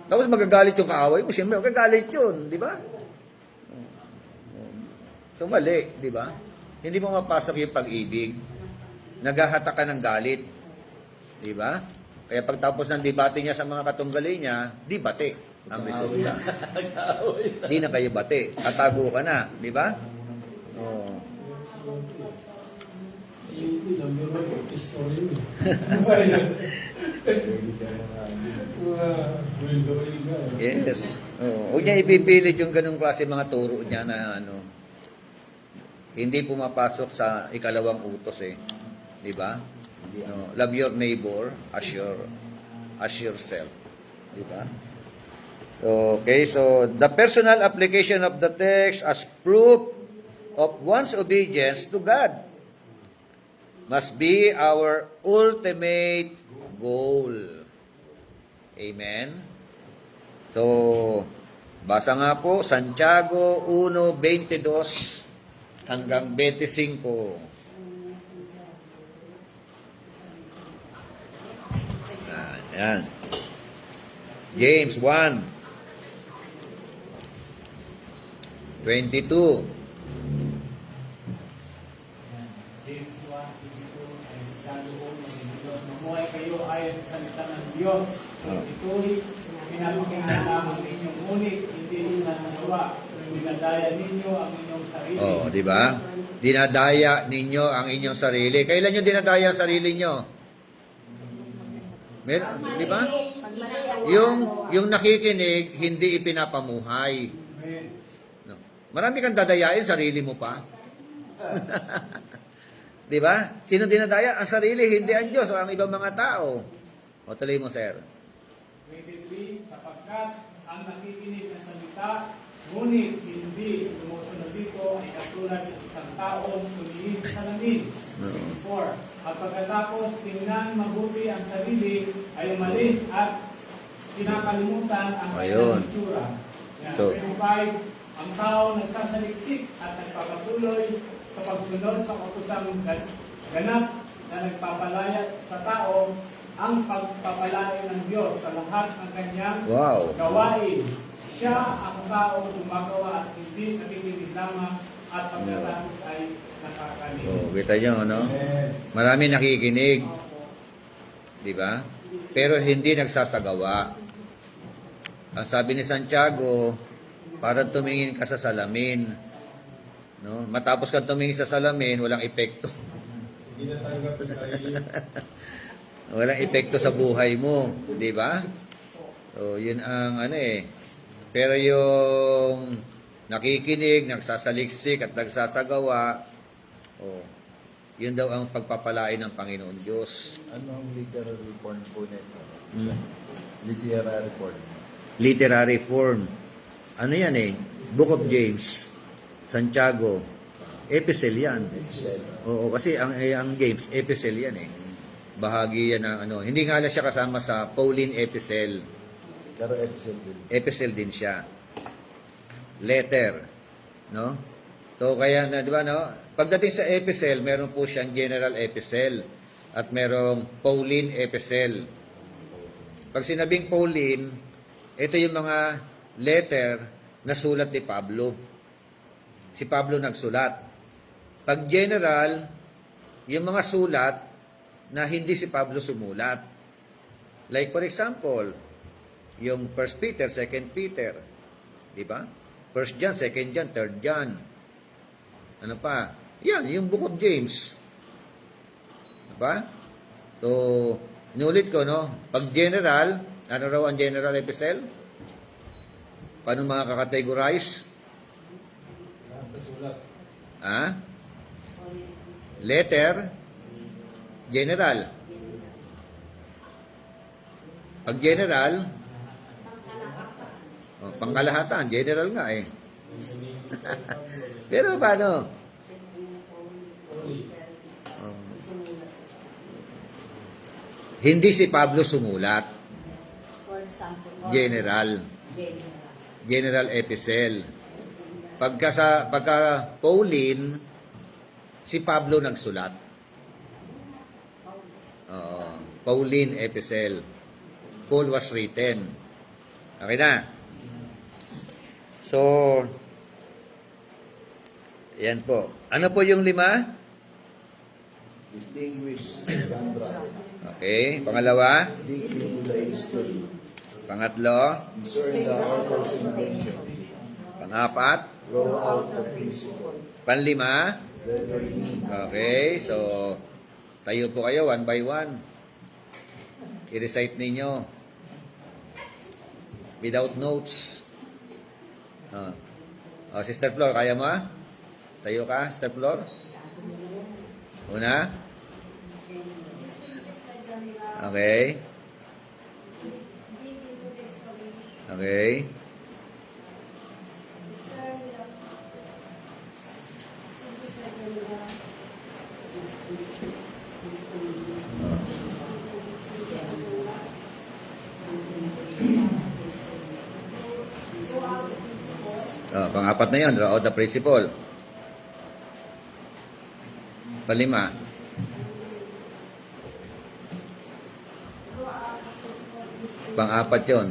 Tapos magagalit yung kaaway mo, siyempre magagalit yun, di ba? So, mali, di ba? Hindi mo mapasok yung pag-ibig. Naghahatak ka ng galit. Di ba? Kaya pagtapos ng debate niya sa mga katunggali niya, debate ang resulta. Di na kayo bate. Tatago ka na. Di ba? Oo. Yes. Huwag niya ipipilit yung ganung klase mga turo niya na ano, hindi pumapasok sa ikalawang utos eh. Di ba? No, love your neighbor as yourself. Di ba? Okay, so the personal application of the text as proof of one's obedience to God must be our ultimate goal. Amen? So, basa nga po, Santiago 1:22 hanggang 25. Ayan. James 1:22. James 1:22 ay sinasabi ko ng Diyos, mamuhay kayo ayon sa salita ng Diyos. Ito'y pinapakinggan lamang ninyong ngunit hindi sinasagawa. Dinadaya ninyo ang inyong sarili. Oh, di ba? Dinadaya ninyo ang inyong sarili. Kailan nyo dinadaya ang sarili nyo? Di ba? Yung nakikinig, hindi ipinapamuhay. No. Marami kang dadayain, sarili mo pa. Di ba? Sino dinadaya? Ang sarili, hindi ang Diyos o ang ibang mga tao. O, tuloy mo, sir. 23, sapagkat ang nakikinig ng salita, ngunit hindi sumusunod dito ay katulad ng isang taong tumingin sa salamin. 4. At pagkatapos tingnan mabuti ang sarili ay umalis at pinakalimutan ang kanyang itsura. Yan. So- 25, ang tao nagsasaliksik at nagpapatuloy sa pagsunod sa utusang ganap na nagpapalaya sa tao ang pagpapalaya ng Diyos sa lahat ng kanyang Wow. gawain. Siya ang taong gumagawa at hindi nakikinig lamang at pagkatapos ay nakakalimot. Oh, kita nyo, no? Amen. Marami nakikinig. Di ba? Pero hindi nagsasagawa. Ang sabi ni Santiago, parang tumingin ka sa salamin. No? Matapos kang tumingin sa salamin, walang epekto. Hindi natanggap sa sarili. Walang epekto sa buhay mo, di ba? So, yun ang ano eh. Pero yung nakikinig, nagsasaliksik at nagsasagawa, oh, yun daw ang pagpapalain ng Panginoon Diyos. Ano ang literary form po nito? Hmm. Literary form. Literary form. Ano yan eh? Book of James, Santiago, epistle yan. Oo, kasi ang James, epistle yan eh. Bahagi yan ng ano. Hindi nga lang siya kasama sa Pauline epistle. Pero episode din. Epistle din siya. Letter. No? So, kaya na, di ba, no? Pagdating sa epistle, meron po siyang general epistle at merong Pauline epistle. Pag sinabing Pauline, ito yung mga letter na sulat ni Pablo. Si Pablo nagsulat. Pag general, yung mga sulat na hindi si Pablo sumulat. Like for example, yung 1 Peter, 2 Peter, di ba? 1 John, 2 John, 3 John. Ano pa? Yan, yung Book of James. Di ba? So, inulit ko, no? Pag general, ano raw ang general epistle? Paano mga kakategorize? Nakasulat. Ha? Letter, general. Pag general, oh, pangkalahatan, general nga eh. Pero paano? Oh. Hindi si Pablo sumulat. For example, General. General epistle. Pagka Pauline, si Pablo nagsulat. Pauline epistle. Paul was written. Okay na. So, yan po. Ano po yung 5? Distinguished genre. Okay. Pangalawa. Dig into the history. Pangatlo. Discern the author's intention. Pang-apat. Draw out the principle. Panlima. Determine. Okay. So, tayo po kayo one by one. I-recite ninyo. Without notes. Sister Flor, kaya mo ah? Tayo ka, Sister Flor? Una? Okay. Okay. Pang-apat na yun, draw out the principle. Palima. Pang-apat yun.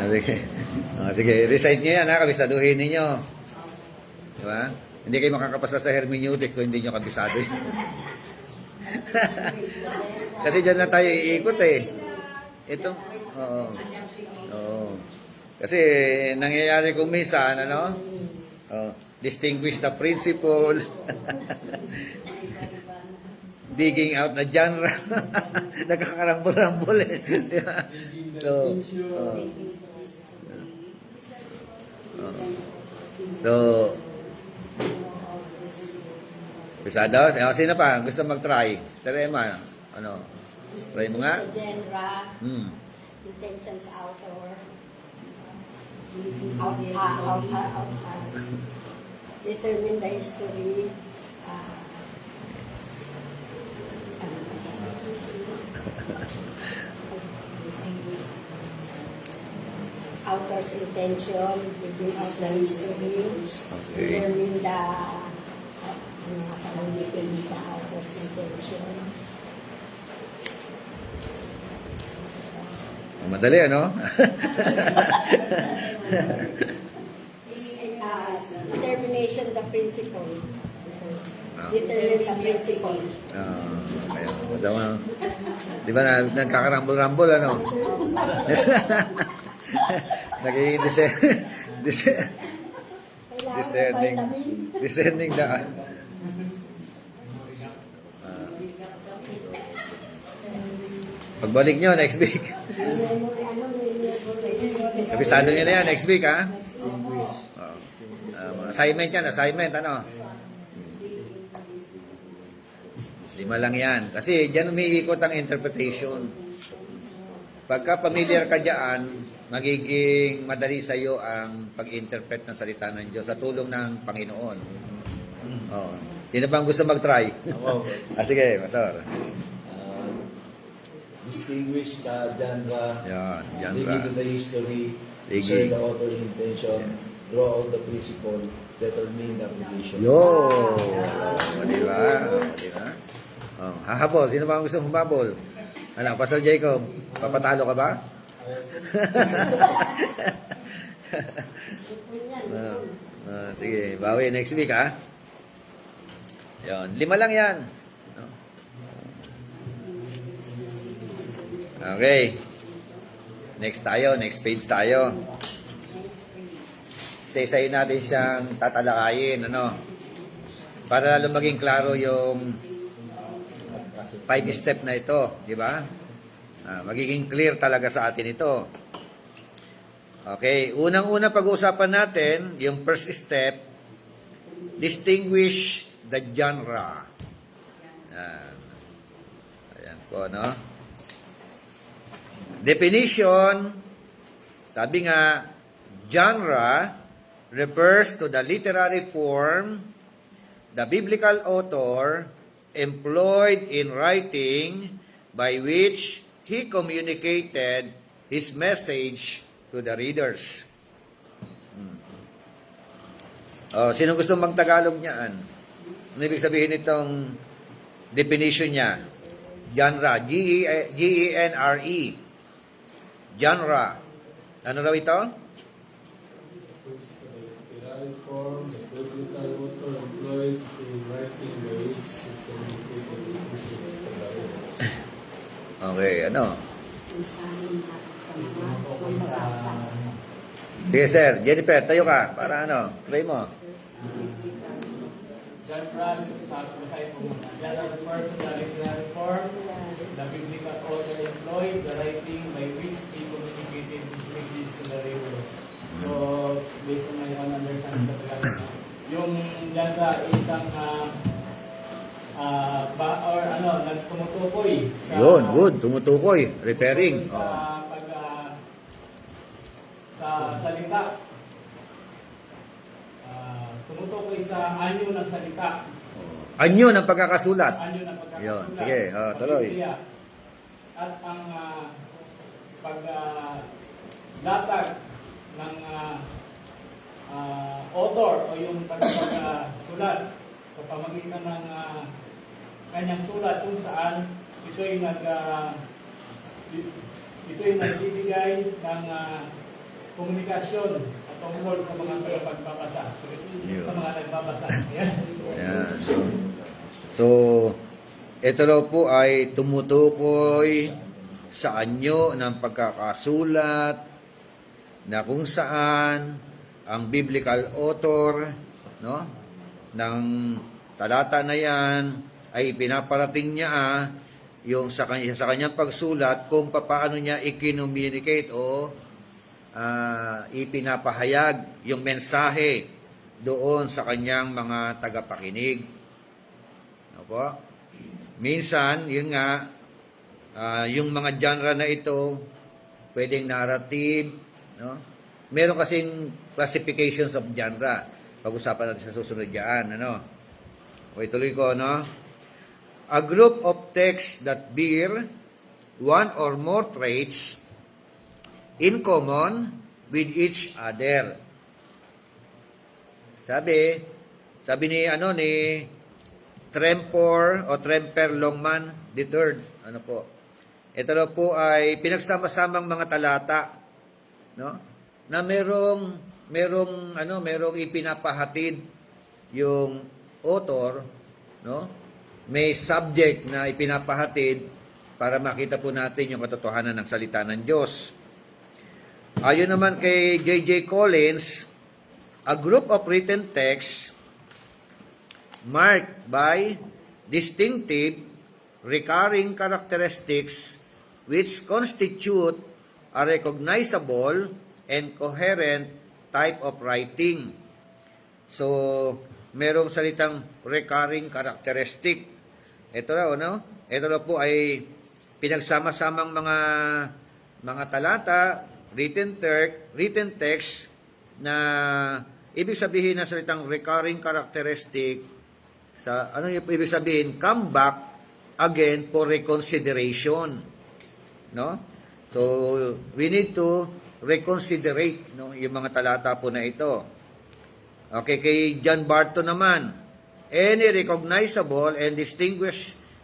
Sige. Sige, recite nyo yan ha, kabisaduhin ninyo. Diba? Hindi kayo makakapasa sa hermeneutic kung hindi nyo kabisado. Kasi dyan na tayo iikot eh. Ito, oo. Oo. Kasi nangyayari kung minsan, ano? Distinguish the principle. Digging out the genre. Nagkakarambol-rambol eh. Diba? So, bisado? Sino pa? Gusto mag-try? Sister Emma, ano? Try mo nga? Genre, intentions, author, determine the history, Author's intention, giving out the history, Okay. determine the parang detail the author's intention. Madali, ano? Determination the principle. Ah. Determine the principle. Kaya, di ba na, nagkakarambol-rambol, ano? Nagiging discerning. Discerning daan. Pagbalik nyo, next week. Kabisado nyo na yan, next week, ha? Assignment yan, assignment, ano? 5 lang yan. Kasi dyan umiikot ang interpretation. Pagka familiar ka dyan, magiging madali sa iyo ang pag-interpret ng salita ng Diyos sa tulong ng Panginoon. Oh. Sino bang gusto mag-try? Ako. Sige, Pastor. Distinguish the genre, Yan, yan dig ba? into the history, Digging. share the author's intention, draw out the principle, determine the application. Yo! Di ba? Di ba? Oh, hahabol. Sino ba ang gusto humabol? Ano, Pastor Jacob, papatalo ka ba? Sige, bawi next week, ha? Yan, 5 lang yan. Okay. Next tayo, next page tayo. Isa-isayin natin siyang tatalakayin, ano? Para lalo maging klaro yung 5-step na ito, di ba? Magiging clear talaga sa atin ito. Okay, unang-una pag-uusapan natin, yung first step, distinguish the genre. Ayan. Ayan po, no? Definition, sabi nga, genre refers to the literary form the biblical author employed in writing by which he communicated his message to the readers. Oh, sino gusto mag-Tagalog niyan? Ano ibig sabihin itong definition niya? Genre, G-E-N-R-E. Genre. Ano raw ito? Literary form, the biblical author employed in writing the which he communicated his message to the readers. Okay, ano? Mensahe sa mga Okay sa... magbabasa. Sige, sir. Jennifer, tayo ka. Para ano? Try mo. Genre, basahin po muna. Genre refers to the literary form the biblical author employed, the writing by which he communicated his message to the readers. So, based on my own understanding sa Tagalog, yung genre isang nagtumutukoy sa Yun, good. Tumutukoy. Repairing. sa Oh. sa salita. Tumutukoy sa anyo ng salita. Anyo ng pagkakasulat. Anyo ng pagkakasulat. Yun, sige, tuloy. Pag-Biblia. At ang paglatag ng author o yung pagkakasulat sa pamagitan ng kanyang sulat kung saan ito'y nagbibigay ng komunikasyon at tungkol sa mga tagapagbabasa. Yun. Sa mga nagbabasa. Yan. Ayan. So, ito raw po ay tumutukoy sa anyo ng pagkakasulat na kung saan ang biblical author, no, ng talata na yan ay pinaparating niya yung sa kanyang pagsulat kung paano niya i-communicate o ipinapahayag yung mensahe doon sa kanyang mga tagapakinig. Opo. Minsan, yun nga, yung mga genre na ito, pwedeng narrative, no? Meron kasing classifications of genre. Pag-usapan natin sa susunod yan, ano? Okay, tuloy ko, no? A group of texts that bear one or more traits in common with each other. Sabi ni Tremper Longman III, ito daw po ay pinagsama-samang mga talata, no? Na merong ipinapahatid yung author, no? May subject na ipinapahatid para makita po natin yung katotohanan ng salita ng Diyos. Ayon naman kay J.J. Collins, a group of written texts marked by distinctive, recurring characteristics which constitute a recognizable and coherent type of writing. So, merong salitang recurring characteristic. Ito raw, no? Ito raw po ay pinagsama-samang mga talata, written text na ibig sabihin ng salitang recurring characteristic ano yung ibig sabihin? Come back again for reconsideration, no? So we need to reconsiderate, no, yung mga talata po na ito. Okay, kay John Barton naman, any recognizable and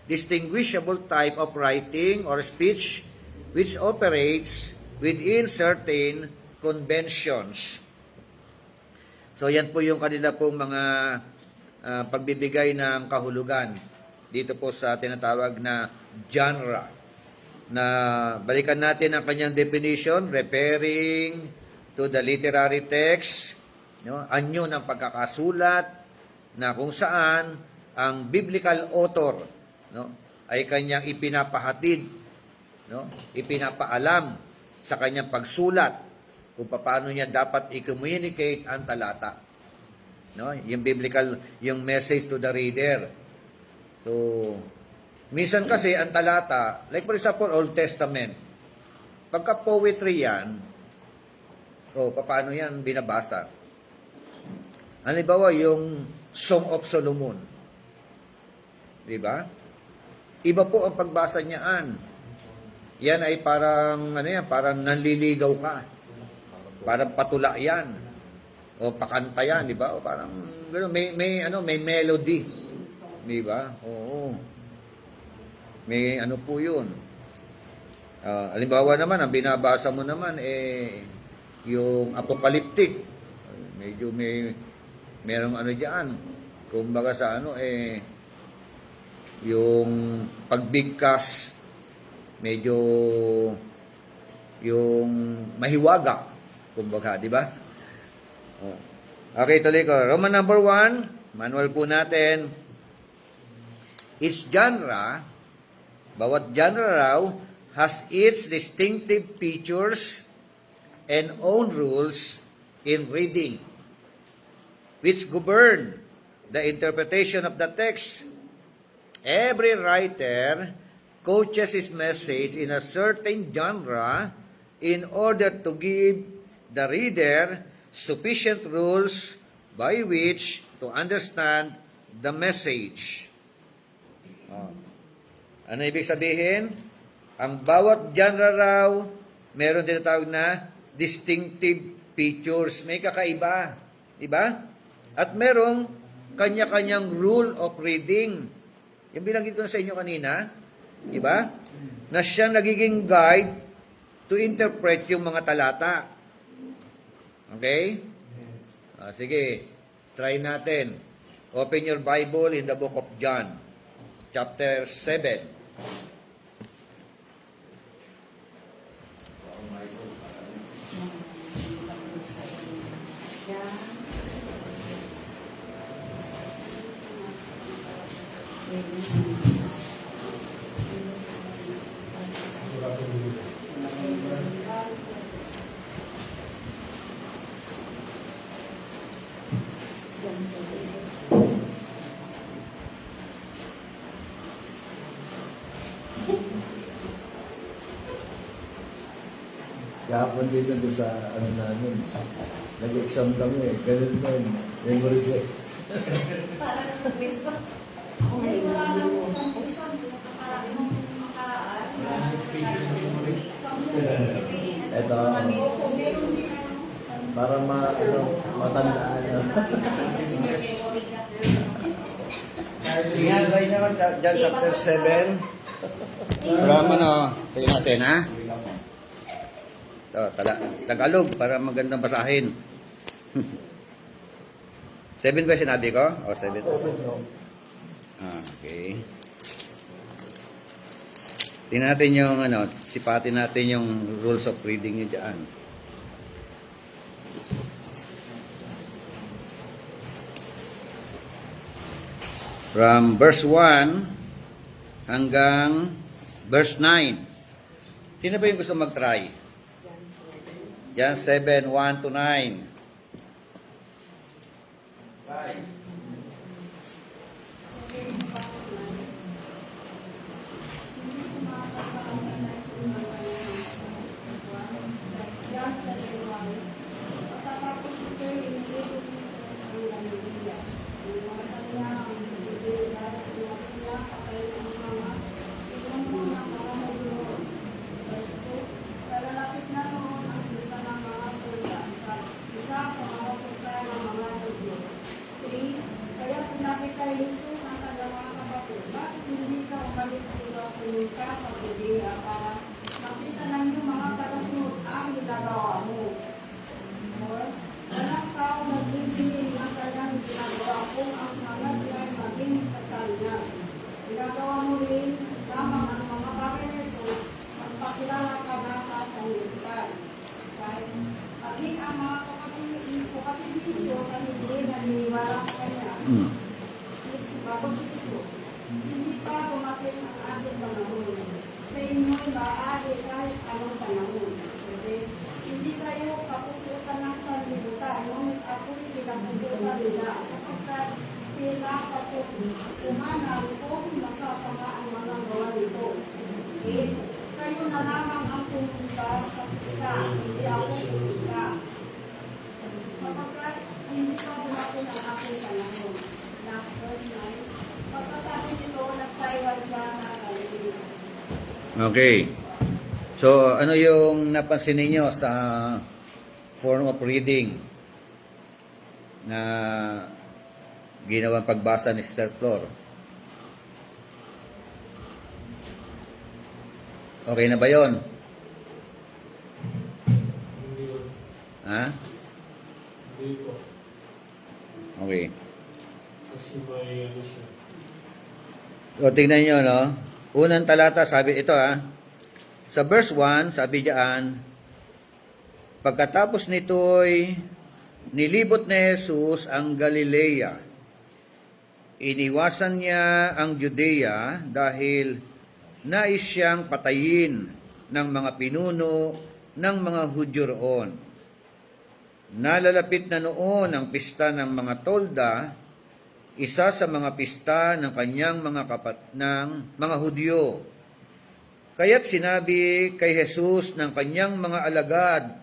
distinguishable type of writing or speech which operates within certain conventions. So yan po yung kanila pong mga pagbibigay ng kahulugan dito po sa tinatawag na genre. Na balikan natin ang kanyang definition, referring to the literary text, no, anyo ng pagkakasulat na kung saan ang biblical author, no, ay kanyang ipinapahatid, no, ipinapaalam sa kanyang pagsulat kung paano niya dapat i-communicate ang talata. No, yung biblical, yung message to the reader. So, minsan kasi ang talata, like for example, Old Testament, pagka poetry yan, paano yan binabasa? Halimbawa, yung Song of Solomon. Diba? Iba po ang pagbasa niyaan. Yan ay parang, parang nanliligaw ka. Parang patula yan. O pakanta yan, di ba? O parang may melody. Di ba? Oo. May ano po 'yun. Halimbawa naman, ang binabasa mo naman yung apocalyptic. Medyo merong diyan. Kumbaga sa yung pagbigkas medyo yung mahiwaga. Kumbaga, di ba? Okay, tuloy ko. Roman number 1, manual po natin. Each genre, bawat genre raw, has its distinctive features and own rules in reading, which govern the interpretation of the text. Every writer coaches his message in a certain genre in order to give the reader sufficient rules by which to understand the message. Ano ibig sabihin? Ang bawat genre raw, meron tinatawag na distinctive features. May kakaiba. Diba? At merong kanya-kanyang rule of reading. Yung binanggit ko na sa inyo kanina, diba? Na siya nagiging guide to interpret yung mga talata. Okay? Sige, try natin. Open your Bible in the book of John, chapter 7. Kahapon dito doon sa namin, nag-exam kami ganun na yun, memorize Parang quiz ba? Ay, wala nang isang nung nakaraan. Ito, para matandaan. Tingnan tayo nyo, John chapter 7. Para tingnan natin, ha? Ito, Tagalog, para magandang basahin. 7 ba sinabi ko? O, 7. Okay. Tingnan natin yung, sipatin natin yung rules of reading nyo dyan. From verse 1 hanggang verse 9. Sino ba yung gusto mag-try? Yan, 7, 1 to 9. Kaya sinabi kay Jesus ang kanyang mga kapatid, bakit hindi ka umalit pumunta sa Judea para makita ng iyong mga tagasunod ang ginagawa mo? Or, walang tao nagbibigay ng kanyang ginagawa kung ang mga ay maging katanya. Ginagawa mo rin lamang ang mga bagay nito, magpakilala ka na sa sanlibutan. Kahit maging ang mga kapatid ni Jesus ay hindi naniniwala sa kanya. Bago Jesus, hindi pa dumating ang ating panahon. Sa inyo'y maaari kahit anong panahon. Sabi, hindi kayo kapuputan ng sanlibutan, ngunit ako'y pinapuputan nila sapagkat pinapapumanan kung masasama ang mga gawa nito. Kayo na lamang ang pumunta sa pista, hindi ako pumunta. Sapagkat hindi pa dumating ang aking panahon. Last verse 9. Pagkasabi nito, nagtaiwan siya sa Galilee. Okay. So, ano yung napansin ninyo sa form of reading na ginawang pagbasa ni Sister Flor? Okay na ba yon? Hindi po. Ha? Hindi po. Okay. Kasi may ano siya. O, tingnan nyo, no? Unang talata, sabi ito, sa verse 1, sabi diyan, pagkatapos nito'y nilibot ni Jesus ang Galilea. Iniwasan niya ang Judea dahil nais siyang patayin ng mga pinuno ng mga Hudyo roon. Nalalapit na noon ang pista ng mga tolda, isa sa mga pista ng kanyang mga Hudyo. Kaya't sinabi kay Jesus ng kanyang mga alagad,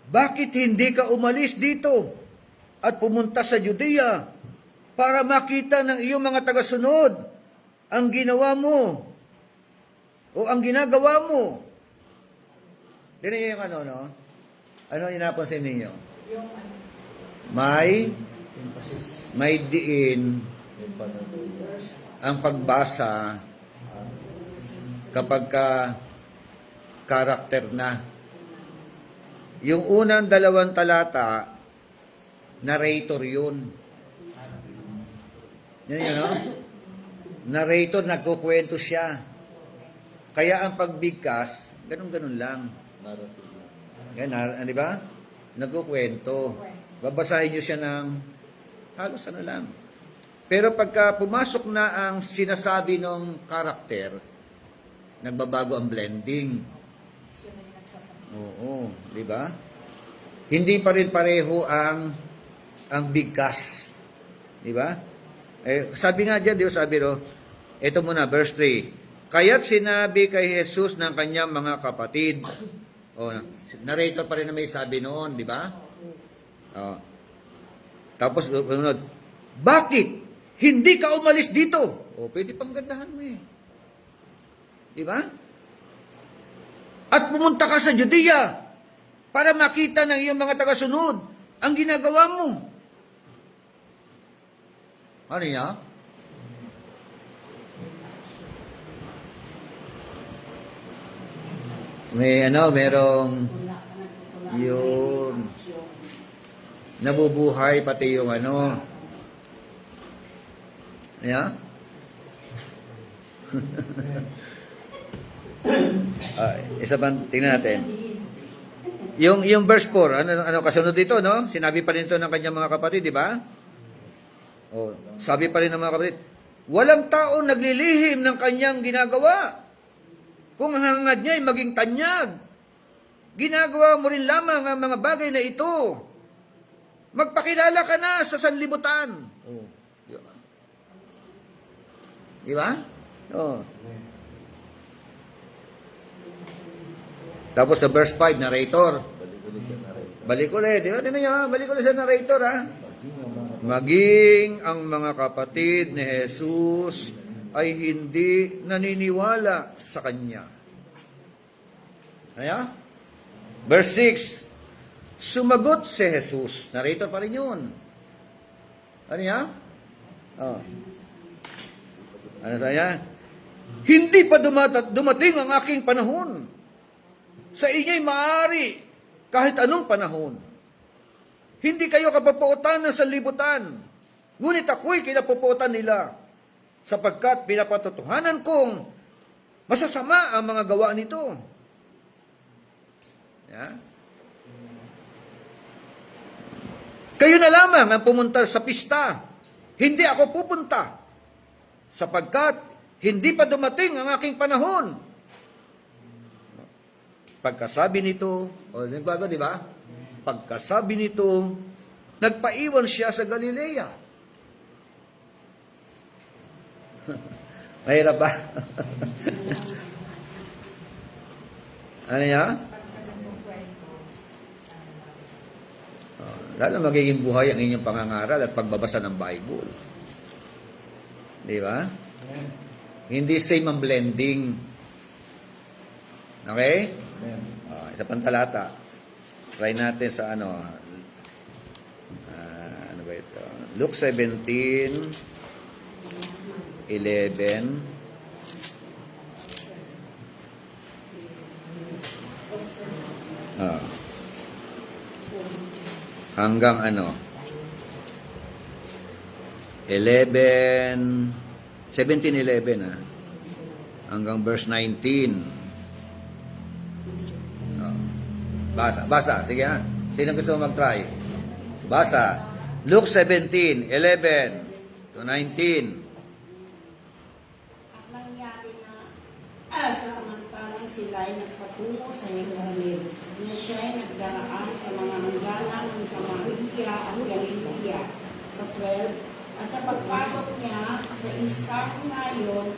bakit hindi ka umalis dito at pumunta sa Judea para makita ng iyong mga tagasunod ang ginawa mo o ang ginagawa mo? Tignan niyo yung no? Ano yung napansin ninyo? May diin ang pagbasa kapag karakter na. Yung unang 2 talata, narrator yun. Yan yun, no? Narrator, nagkukwento siya. Kaya ang pagbigkas, ganun-ganun lang. Yan, di ba? Nagkukwento. Babasahin nyo siya ng halos ano lang. Pero pagka pumasok na ang sinasabi ng karakter, nagbabago ang blending. Oo, di ba? Hindi pa rin pareho ang bigkas. Di ba? Sabi nga diyan, di ba, sabi ro, ito muna, verse 3. Kaya't sinabi kay Jesus ng kanyang mga kapatid. Narrator pa rin na may sabi noon, di ba? Tapos, bakit hindi ka umalis dito? Pwede pang gandahan mo eh. Di ba? at pumunta ka sa Judea para makita ng iyong mga tagasunod ang ginagawa mo. Ano niya? Merong yun. Nabubuhay pati yung Yeah? Isa pa, tingnan natin. Yung verse 4, ano kasunod dito, no? Sinabi pa rin ito ng kanyang mga kapatid, di ba? Oh, sabi pa rin ng mga kapatid, walang tao naglilihim ng kanyang ginagawa. Kung ang hangad niya ay maging tanyag, ginagawa mo rin lamang ang mga bagay na ito. Magpakilala ka na sa sanlibutan. Oh, di ba? Oh. Tapos sa verse 5, narrator. Balik ulit. Di ba? Tingnan niyo, balik ulit sa narrator, ha? Maging ang mga kapatid ni Jesus ay hindi naniniwala sa Kanya. Kaya? Verse 6, sumagot si Jesus. Narrator pa rin yun. Ano niya? Oh. Ano sa niya? Hindi pa dumating ang aking panahon. Sa inya'y maaari kahit anong panahon. Hindi kayo kapapuotan ng sanlibutan, ngunit ako'y kinapupuotan nila, sapagkat pinapatotohanan kong masasama ang mga gawa nito. Yeah? Kayo na lamang ang pumunta sa pista, hindi ako pupunta, sapagkat hindi pa dumating ang aking panahon. Pagkasabi nito, nagbago, di ba? Pagkasabi nito, nagpaiwan siya sa Galilea. Mahirap ba? Ano niya? Lalo magiging buhay ang inyong pangangaral at pagbabasa ng Bible. Di ba? Hindi same ang blending. Okay? Isa pang talata. Try natin sa ano ba ito? Luke 17, 11. Hanggang 17:11 hanggang verse 19. Basa. Sige ha. Sino gusto mag-try? Basa. Luke 17:11 to 19. At nangyari na sasamantalang sila ay nagpatungo sa Jerusalem, na siya ay nagdaraan sa mga hangganan ng Samaria at Galilea sa 12. At sa pagpasok niya sa isang nayon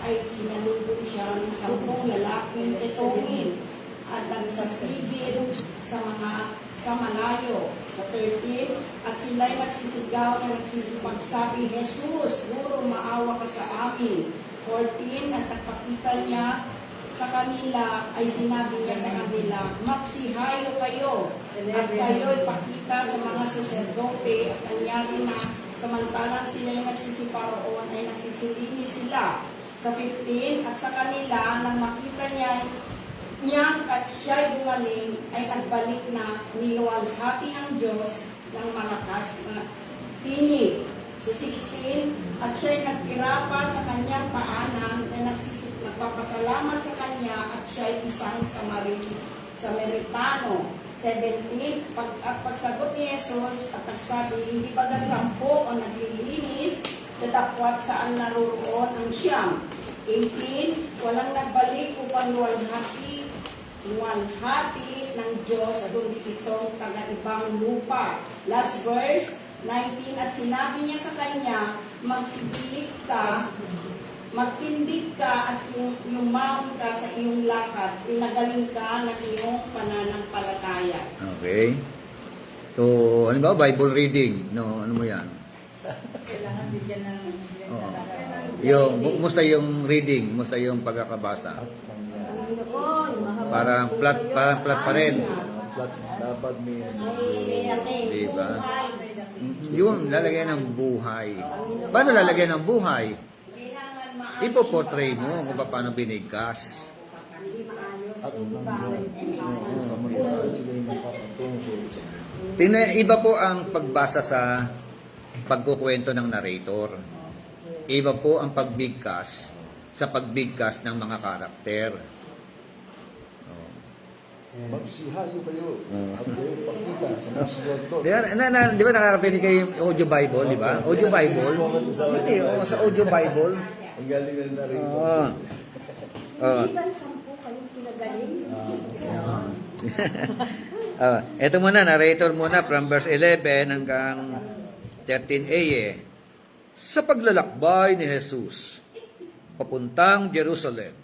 ay sinalubong siya ng 10 lalaking tetongin at nagsasigil sa malayo. Sa 13, at sila'y nagsisigaw na nagsisipagsabi, Jesus, Guro, maawa ka sa amin. 14, at nagpakita niya sa kanila, ay sinabi niya sa kanila, magsihayo kayo, at kayo'y pakita sa mga saserdote, at nangyari na, samantalang sila'y nagsisiparoon, ay nagsisilinis sila. Sa 15, at sa kanila, nang makita niya at siya'y gumaling, ay nagbalik na niluwalhati ang Diyos ng malakas na tinig. Sa 16, at siya'y nagtirapa sa kanyang paanan na nagpapasalamat sa kanya at siya'y isang Samaritano. 17, at pagsagot ni Jesus at nagsabi, hindi ba 10 o naglilinis, tatakwat saan naroon ang siyam. 18, walang nagbalik upang luwalhati ng Diyos kundi itong taga-ibang lupa. Last verse, 19, at sinabi niya sa kanya, magsipilit ka, magtindig ka at yumaon ka sa iyong lakad, pinagaling ka ng iyong pananampalataya. Okay. So, ba Bible reading? No, ano mo yan? Kailangan bigyan ng Yung, musta yung reading? Musta yung pagkakabasa? Panginoon, parang flat pa rin. Dapat may Di ba? Yun, lalagyan ng buhay. Paano lalagyan ng buhay? Ipoportray mo kung paano binigkas. at sa mga sila yung magpapatungkol sa Iba po ang pagbasa sa pagkukwento ng narrator. Iba po ang pagbigkas sa pagbigkas ng mga karakter. magsihayo kayo at kayo pakita sa mga sigaw Di ba nakakapinig kayo yung audio Bible, di ba? Audio Bible? Hindi, sa audio Bible. ang galing na rin Oo. Oo. Di ba 10 kayong pinagaling? Ito muna, narrator muna from verse 11 hanggang 13a Sa paglalakbay ni Jesus, papuntang Jerusalem,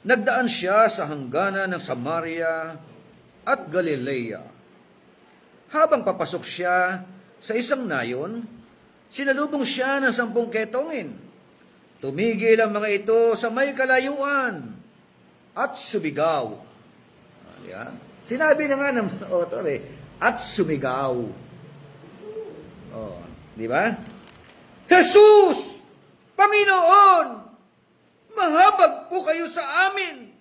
nagdaan siya sa hangganan ng Samaria at Galilea. Habang papasok siya sa isang nayon, sinalubong siya ng 10 ketongin. Tumigil ang mga ito sa may kalayuan at sumigaw. Yan. Sinabi na nga ng author at sumigaw. Oh, di ba? Jesus! Panginoon! Mahabag po kayo sa amin!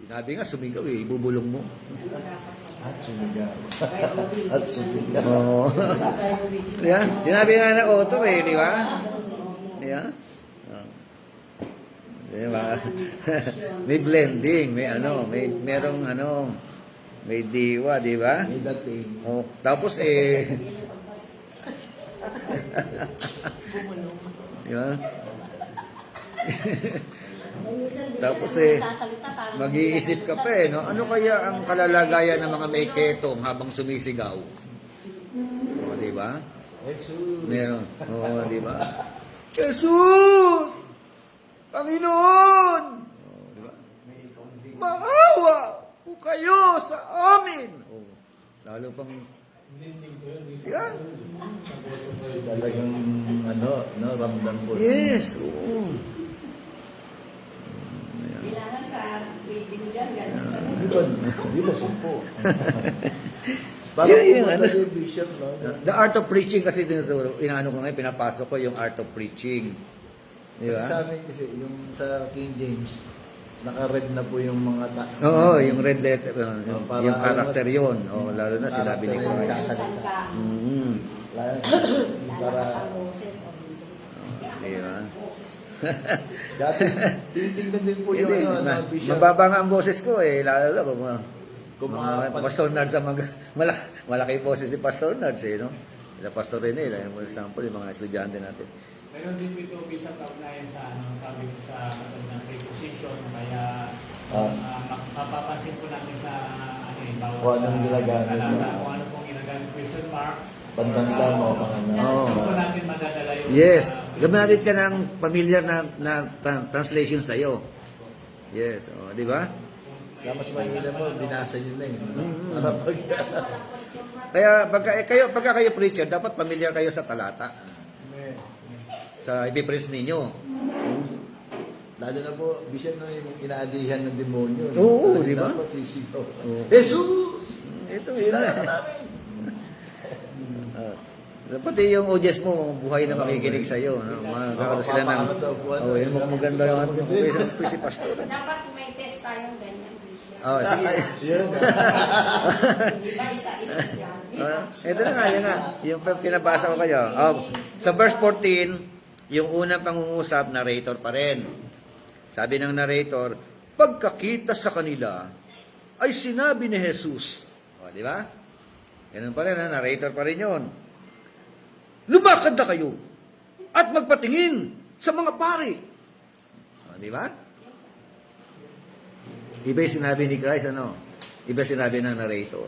Sinabi nga, sumigaw ibubulong mo. at sumigaw at sumigaw Oo. Yan. Sinabi nga ng author di ba? Yan. Di ba? May blending, may merong may diwa, di ba? may dating Oh, tapos di ba? Tapos mag-iisip ka pa no? Ano kaya ang kalalagayan ng mga may ketong habang sumisigaw? O, di ba? Jesus Meron. O, di ba? Jesus! Panginoon! O, di ba? Maawa po kayo sa amin! O, lalo pang... Yeah. talagang ramdam ko Yes, oo. Kailangan sa reading dyan, ganun. di ba 10 parang Yun, pumunta yung bishop The art of preaching kasi inaano ko ngayon, pinapasok ko yung art of preaching. Di kasi ba? sa amin kasi yung sa King James naka-red na po yung mga Oo, yung red letter, para yung character yun. Oh, lalo na sinabi ni Character yun. Christ. Saan ka? Mm. Lalabas para ang boses o hindi. Di ba? dati tinitingnan din po yung Hindi, bishop mababa nga ang boses ko lalo na kung Kung mga mga- Pastor Nards ang malaki boses ni Pastor Nards no? Sila Pastor Rene, for example, yung mga estudyante natin. Meron din ito sa kaugnayan sa sabi ko sa ng preposition, kaya mapapansin po natin sa Kung anong ginagamit niya. kung ano pong ginagamit question mark. Pantanda mo mga Oo. Doon po natin madadala yung Yes, gumamit ka ng familiar na translation sa'yo. Yes, di ba? kaya mas mahina mo binasa nyo na para pag Kaya pagka kayo preacher, dapat familiar kayo sa talata. Sa i-preach ninyo. lalo na po bishop na yung inaalihan ng demonyo Oo, di ba? dapat sisigaw Oo. Jesus Ito yun pati yung audience mo, buhay na makikinig sa'yo. No? Magkakaroon sila ng... Oh, yun, maganda yung si Pastor. Dapat may test tayong ganyan. Bishop. Oh, sige. yun Di ba isa-isa yan? Ito na nga, yun nga. Yung pinabasa ko kayo. Sa verse 14, yung unang pangungusap, narrator pa rin. Sabi ng narrator, pagkakita sa kanila, ay sinabi ni Jesus. O, di ba? Ganun pa rin, narrator pa rin yun. Lumakad na kayo at magpatingin sa mga pari. O, di ba? Iba yung sinabi ni Christ, Iba sinabi ng narrator.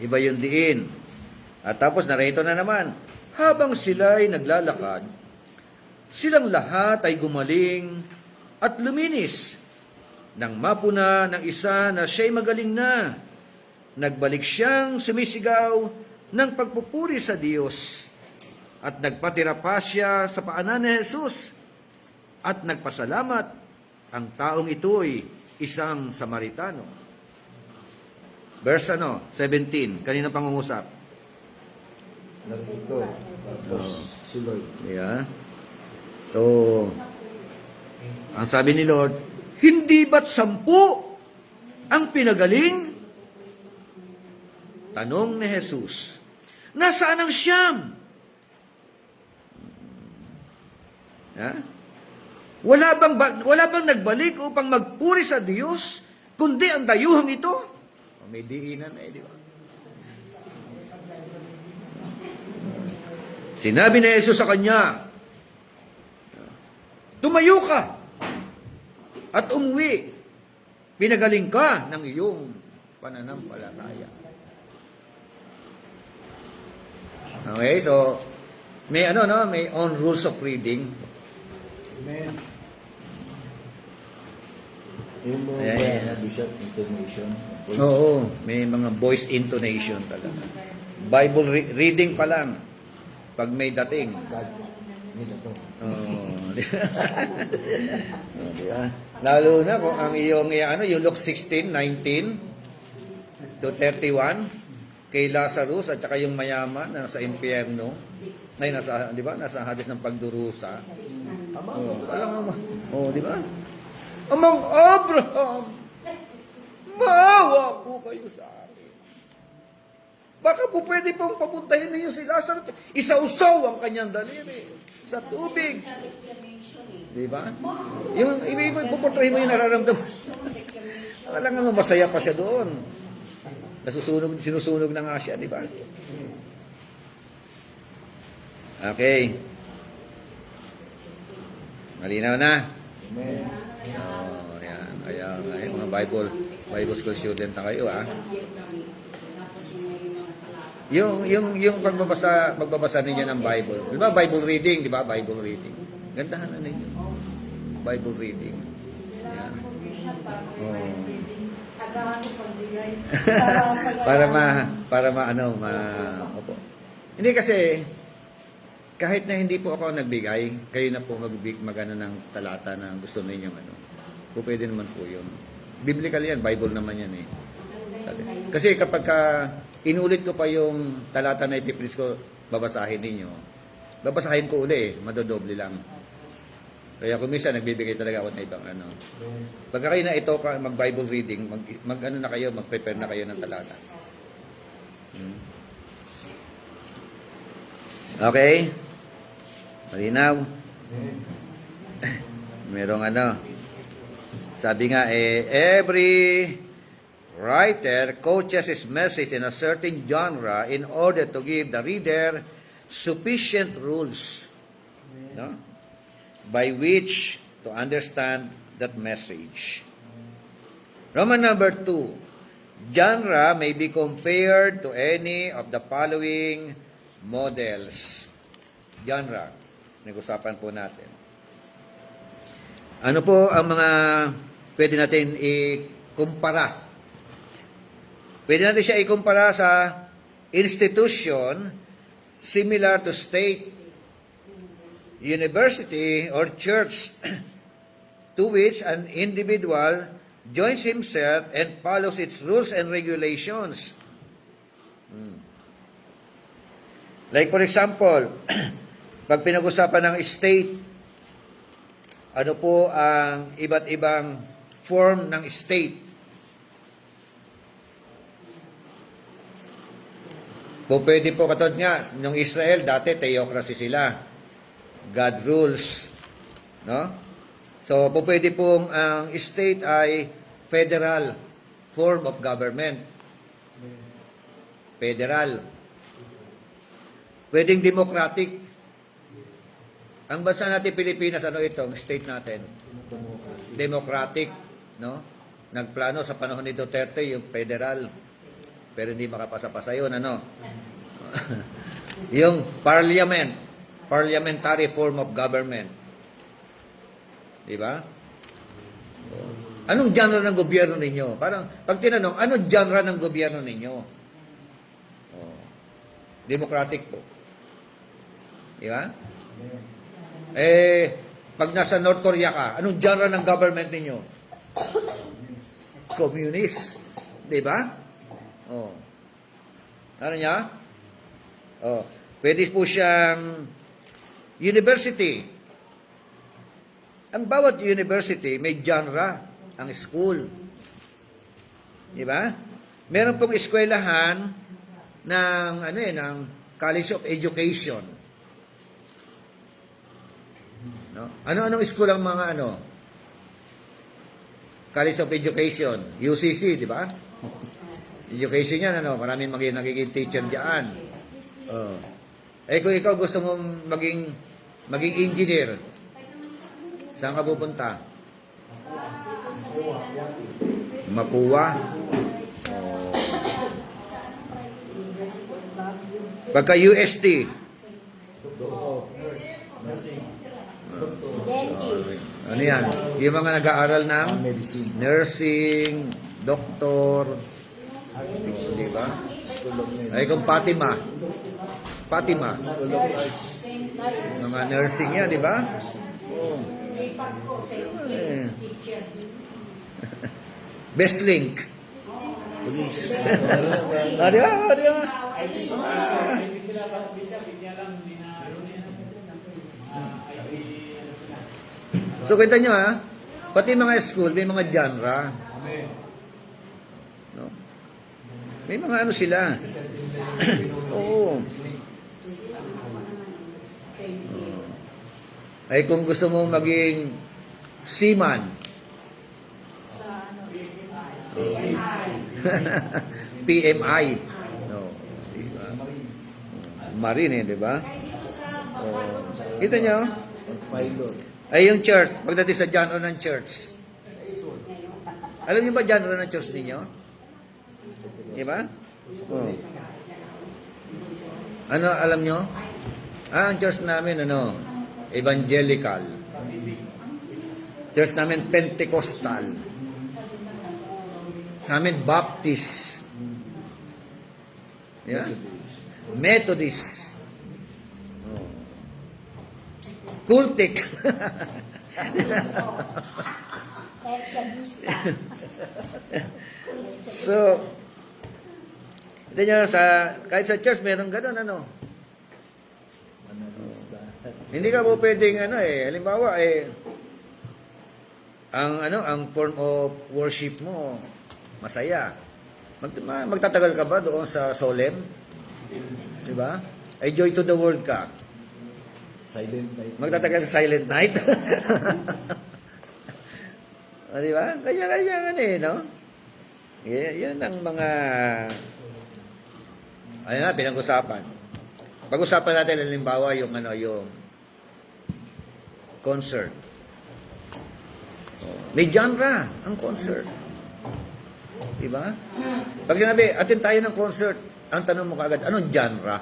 Iba yung diin. At tapos narrator na naman. Habang sila'y naglalakad, silang lahat ay gumaling at luminis. Nang mapuna ng isa na siya'y magaling na, nagbalik siyang sumisigaw ng pagpupuri sa Diyos. At nagpatira pa siya sa paanan ni Jesus. At nagpasalamat ang taong ito'y isang Samaritano. Verse 17, kanina pangungusap. Narito. Tapos si Lord. Yeah. So, ang sabi ni Lord, hindi ba't 10 ang pinagaling? Tanong ni Jesus, nasaan ang 9? Ha? Wala bang nagbalik upang magpuri sa Diyos, kundi ang dayuhang ito? May diinan di ba? Sinabi ni Jesus sa kanya, tumayo ka at umuwi. Pinagaling ka ng iyong pananampalataya. Okay, so may may own rules of reading. Amen. Yung mga Ayan. Bishop intonation. Oo, may mga voice intonation talaga. Bible reading pa lang pag may dating. God. Nila to. Oh, di ba? Lalo na kung ang iyong yung Luke 16:19 to 31 kay Lazarus at saka yung mayaman na nasa impyerno. Ay nasa, di ba? Nasa hadis ng pagdurusa. Alam mo, di ba? Amang Abraham, maawa po kayo sa akin. Baka po pwede pong papuntahin ninyo si Lazarus. Isausaw ang kanyang daliri sa tubig. Di ba? Yung ipuportrahin mo yung nararamdaman. Alangan mo, masaya pa siya doon. Sinusunog na nga siya, di ba? Okay. Malinaw na? Amen. Oh, yan. Kaya mga Bible school student na kayo, Yung magbabasa ninyo ng Bible. Di ba Bible reading, di ba? Bible reading. Gandahan na ninyo. Bible reading. Yan. Oh. Opo. Hindi kasi kahit na hindi po ako nagbigay, kayo na po magano ng talata na gusto ninyong po pwede naman po yun. Biblical yan, Bible naman yan Kasi kapag inulit ko pa yung talata na ipipreach ko, babasahin ninyo. Babasahin ko uli madodoble lang. Kaya kung minsan nagbibigay talaga ako ng ibang Pagka kayo na ito mag-Bible reading, na kayo, mag-prepare na kayo ng talata. Okay? Malinaw? Merong sabi nga every writer coaches his message in a certain genre in order to give the reader sufficient rules, by which to understand that message. Roman number 2. Genre may be compared to any of the following models. Genre. Nag-usapan po natin. Ano po ang mga pwede natin ikumpara? Pwede natin siya ikumpara sa institution similar to state, university, or church to which an individual joins himself and follows its rules and regulations. Like for example, pag pinag-usapan ng state, ano po ang iba't ibang form ng state? Po pwede po katulad nga, yung Israel, dati theocracy sila. God rules. No? So, po pwede pong ang state ay federal form of government. Federal. Pwedeng democratic. Ang bansa natin Pilipinas, itong state natin? Democratic. No? Nagplano sa panahon ni Duterte yung federal. Pero hindi makapasa-pasa yun, yung parliamentary form of government. Diba? Anong genre ng gobyerno ninyo? Parang, pag tinanong, anong genre ng gobyerno ninyo? Democratic po. Diba? Pag nasa North Korea ka, anong genre ng government ninyo? Communist. Di ba? Oh. Ano niya? Oh. Pwede po siyang university. Ang bawat university may genre ang school. Di ba? Meron pong eskwelahan ng ng College of Education. No? Ano-anong school ang mga College of Education, UCC, di ba? Education yan, maraming nagiging teacher diyan. Oh. Kung ikaw gusto mong maging engineer, saan ka pupunta? Mapua. Oh. Pagka UST, ano yan? Yung mga nag-aaral ng Medicine. nursing, doktor, di ba? Ay kung Fatima, mga nursing yan, di ba? Oh. Eh. Best link. Police. Di ba? Di ba? Hindi sila Bishop, hindi lang, hindi na, sila. So, kita nyo pati mga school, may mga genre. Amen. No? May mga sila. Oo. Ay kung gusto mong maging seaman, PMI. No, diba? Marine, di ba? Oh. Kita nyo? Pilot. Ay yung church, pagdating sa genre ng church. Alam niyo ba genre ng church ninyo? Di ba? Oh. Ano alam nyo? Ang church namin, evangelical. Church namin, Pentecostal. Sa amin, Baptist. Yeah? Methodist. Oh. Cultic. So, ito nyo, kahit sa church, meron ganun, Hindi ka po pwedeng, halimbawa, ang form of worship mo, masaya. Magtatagal ka ba doon sa solemn? Di ba? Ay joy to the world ka. Silent night. Magtatagal sa silent night. Di ba? Kaya no? Yan ang mga pinag-usapan. Pag-usapan natin halimbawa yung yung concert. May genre ang concert. Diba? Pag sinabi, attend tayo ng concert, ang tanong mo kaagad, anong genre?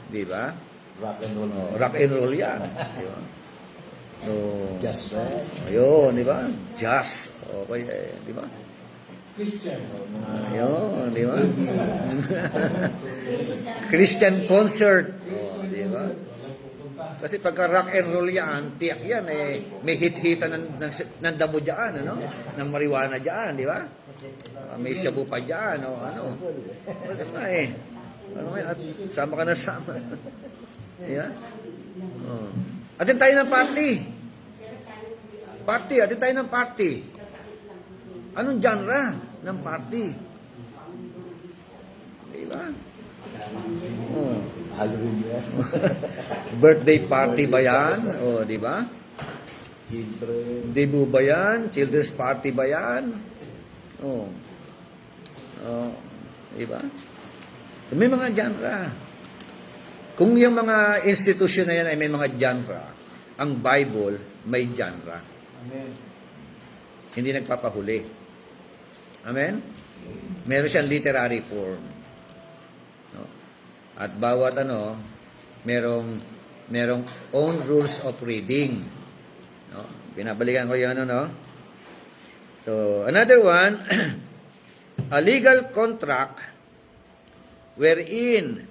Diba? Rock and roll. Rock and roll yan. Diba? Jazz band. Ayun, diba? Jazz. Okay, diba? Christian. Ayun, diba? Christian concert. Diba? Kasi pagka rock and roll yan, tiyak yan, may hit-hitan ng damo dyan, ng marijuana dyan, di ba? May shabu pa dyan, Ano ba at sama ka na sama. Di ba? Atin tayo ng party. Atin tayo ng party. Anong genre ng party? Di ba? Halloween yan. Birthday party ba yan? Di ba? Children. Debut ba yan? Children's party ba yan? Di ba? May mga genre. Kung yung mga institusyon na yan ay may mga genre, ang Bible may genre. Amen. Hindi nagpapahuli. Amen? Meron siyang literary form. No? At bawat merong own rules of reading. No? Pinabalikan ko yun, So, another one, a legal contract wherein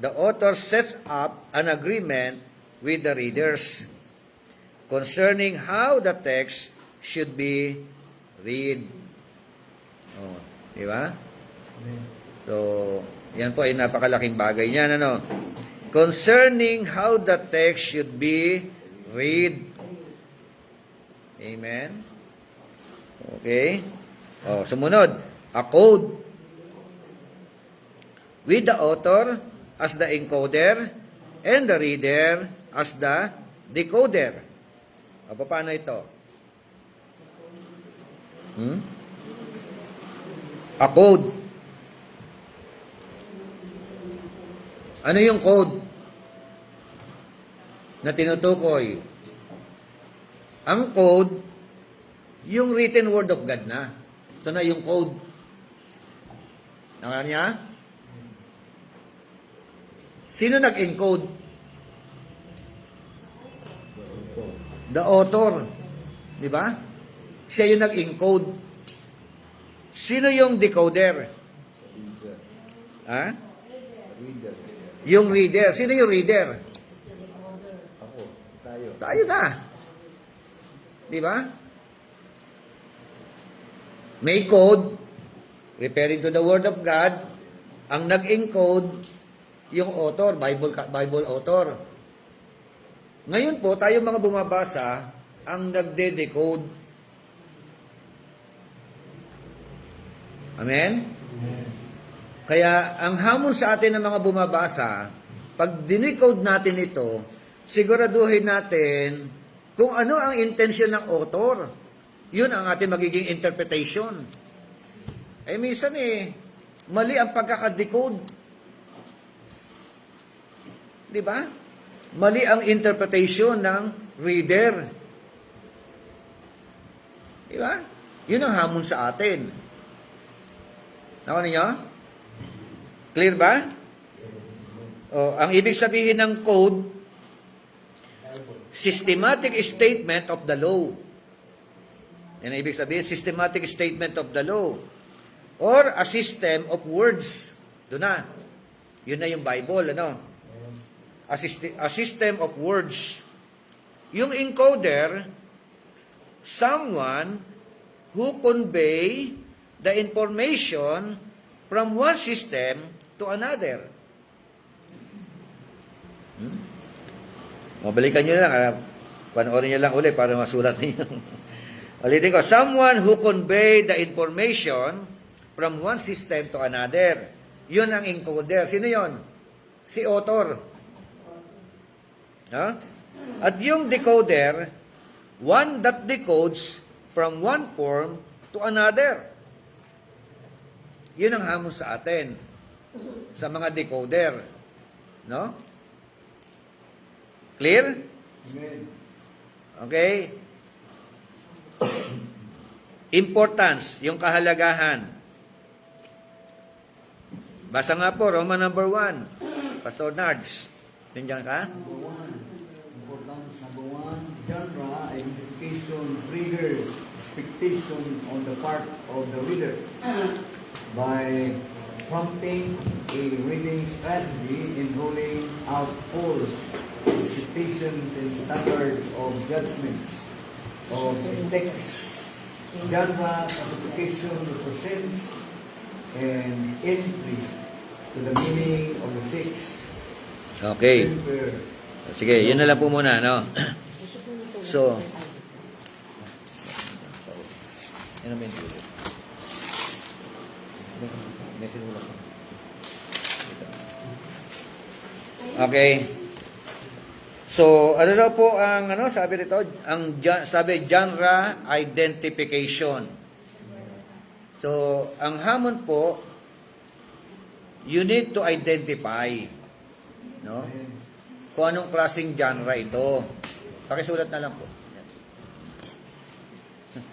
the author sets up an agreement with the readers concerning how the text should be read. Oh, di ba? So, yan po ay napakalaking bagay niyan, ano? Concerning how the text should be read. Amen? Okay? Oh, sumunod. A code with the author as the encoder and the reader as the decoder. O, paano ito? A code. Ano yung code na tinutukoy? Ang code, yung written word of God na. Ito na yung code. Nakala niya? Sino nag-encode? The author. Di ba? Siya yung nag-encode. Sino yung decoder? Ha? Reader. Yung reader. Sino yung reader? Ako. Tayo. Tayo na. Di ba? May code, referring to the Word of God, ang nag-encode, yung author, Bible author. Ngayon po, tayo mga bumabasa, ang nagde-decode. Amen? Kaya, ang hamon sa atin ng mga bumabasa, pag dinecode natin ito, siguraduhin natin kung ano ang intensyon ng author. Yun ang ating magiging interpretation. Eh, minsan mali ang pagkakadecode. Di ba? Mali ang interpretation ng reader. Di ba? Yun ang hamon sa atin. Nakuha ninyo? Clear ba? O, ang ibig sabihin ng code, systematic statement of the law. Yan ang ibig sabihin, systematic statement of the law. Or a system of words. Doon na. Yun na yung Bible, ano? A system of words. Yung encoder, someone who convey the information from one system to another. Mabalikan nyo na lang. Panoorin nyo lang ulit para masulat ninyo. Ulitin ko. Someone who convey the information from one system to another. Yun ang encoder. Sino yun? Si author. Huh? At yung decoder, one that decodes from one form to another. Yun ang hamon sa atin. Sa mga decoder. No? Clear? Amen. Okay? Importance, yung kahalagahan. Basa nga po, Roman number 1. Pastor Nards. Nandiyan ka? Number one, importance number one, genre, identification, triggers, expectation on the part of the reader by prompting a reading strategy and rolling out false expectations and standards of judgment of the text. Genre classification represents an entry to the meaning of the text. Okay. Sige, yun na lang po muna, no? So, yun naman yung okay. So, ano daw po ang sabi rito? Sabi genre identification. So, ang hamon po, you need to identify, no? Kung anong klaseng genre ito. Pakisulat na lang po.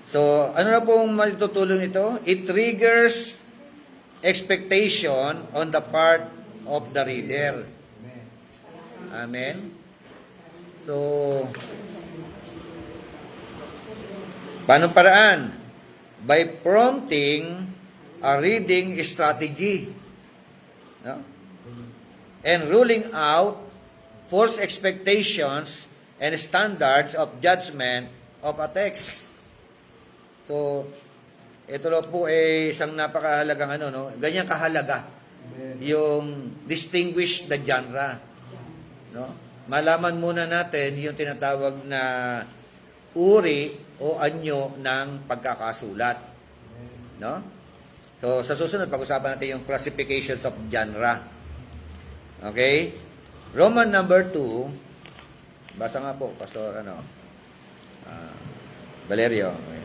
So, ano na pong matutulong ito? It triggers expectation on the part of the reader. Amen? So, paano paraan? By prompting a reading strategy. No? And ruling out false expectations and standards of judgment of a text. So, ito lang po ay isang napakahalagang ano, no? Ganyan kahalaga yung distinguish the genre. No? Malaman muna natin yung tinatawag na uri o anyo ng pagkakasulat. No? So, sa susunod, pag-usapan natin yung classifications of genre. Okay? Roman number 2, basta nga po, Pastor, Valerio. Okay.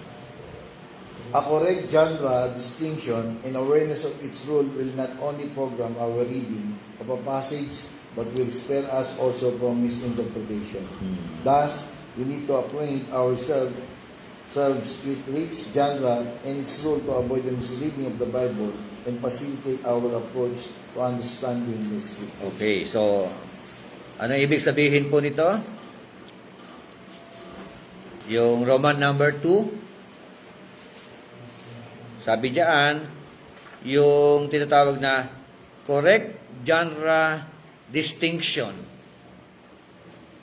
A correct genre distinction and awareness of its role will not only program our reading of a passage, but will spare us also from misinterpretation. Thus, we need to acquaint ourselves with each genre and its role to avoid the misreading of the Bible and facilitate our approach to understanding the Scripture. Okay, so, ano ibig sabihin po nito? Yung Roman number 2, sabi diyan, yung tinatawag na correct genre distinction.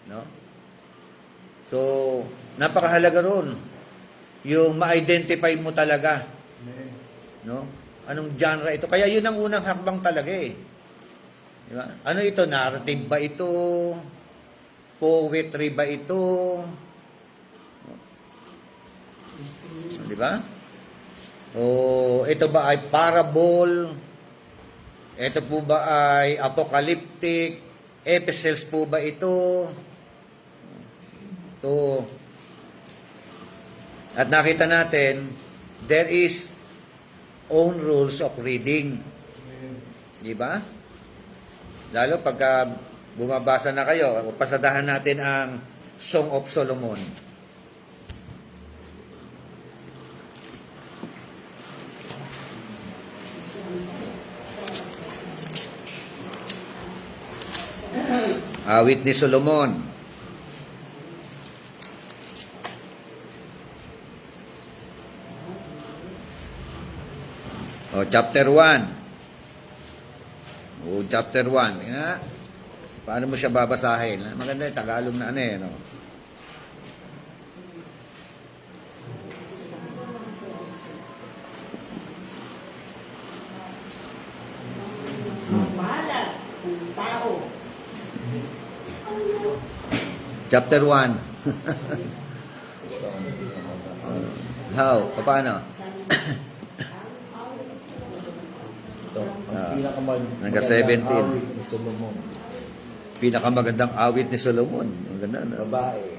No? So, napakahalaga ron. Yung ma-identify mo talaga. No? Anong genre ito? Kaya yun ang unang hakbang talaga eh. Di ba? Ano ito? Narrative ba ito? Poetry ba ito? Di ba? O ito ba ay parable? Ito po ba ay apocalyptic? Epistles po ba ito? So, at nakita natin, there is own rules of reading. Di ba? Lalo pagka bumabasa na kayo, pasadahan natin ang Song of Solomon. Awit ni Solomon. O, chapter 1. O, chapter 1. Nga, paano mo siya babasahin? Maganda yung Tagalog na ano eh, no? Bahala ng tao. Chapter 1. How? Paano? Ito, ang Hanggang 17. awit ni Solomon. Pinakamagandang awit ni Solomon. Ang ganda, no? Babae.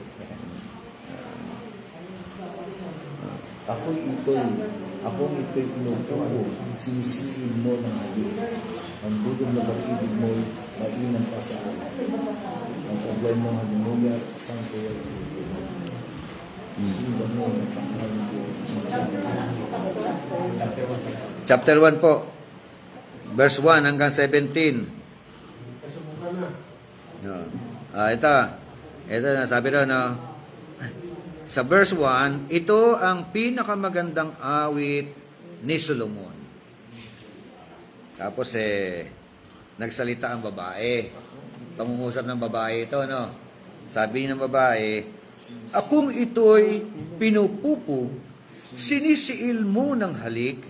Akong ito'y pinupupo, sinisiin mo ng halik. Ang budong na pag-ibig mo'y mainam pa sa akin. Ang taglay mong halimuya, isang tuwal. Simba mo ng panghalang Diyos. Chapter 1 po. Verse 1 hanggang 17. Kasubukan na. No. Ito. Ito na, sabi doon, no? Sa verse 1, ito ang pinakamagandang awit ni Solomon. Tapos nagsalita ang babae. Pangungusap ng babae ito, no? Sabi ng babae, akong ito'y pinupupog, sinisiil mo ng halik,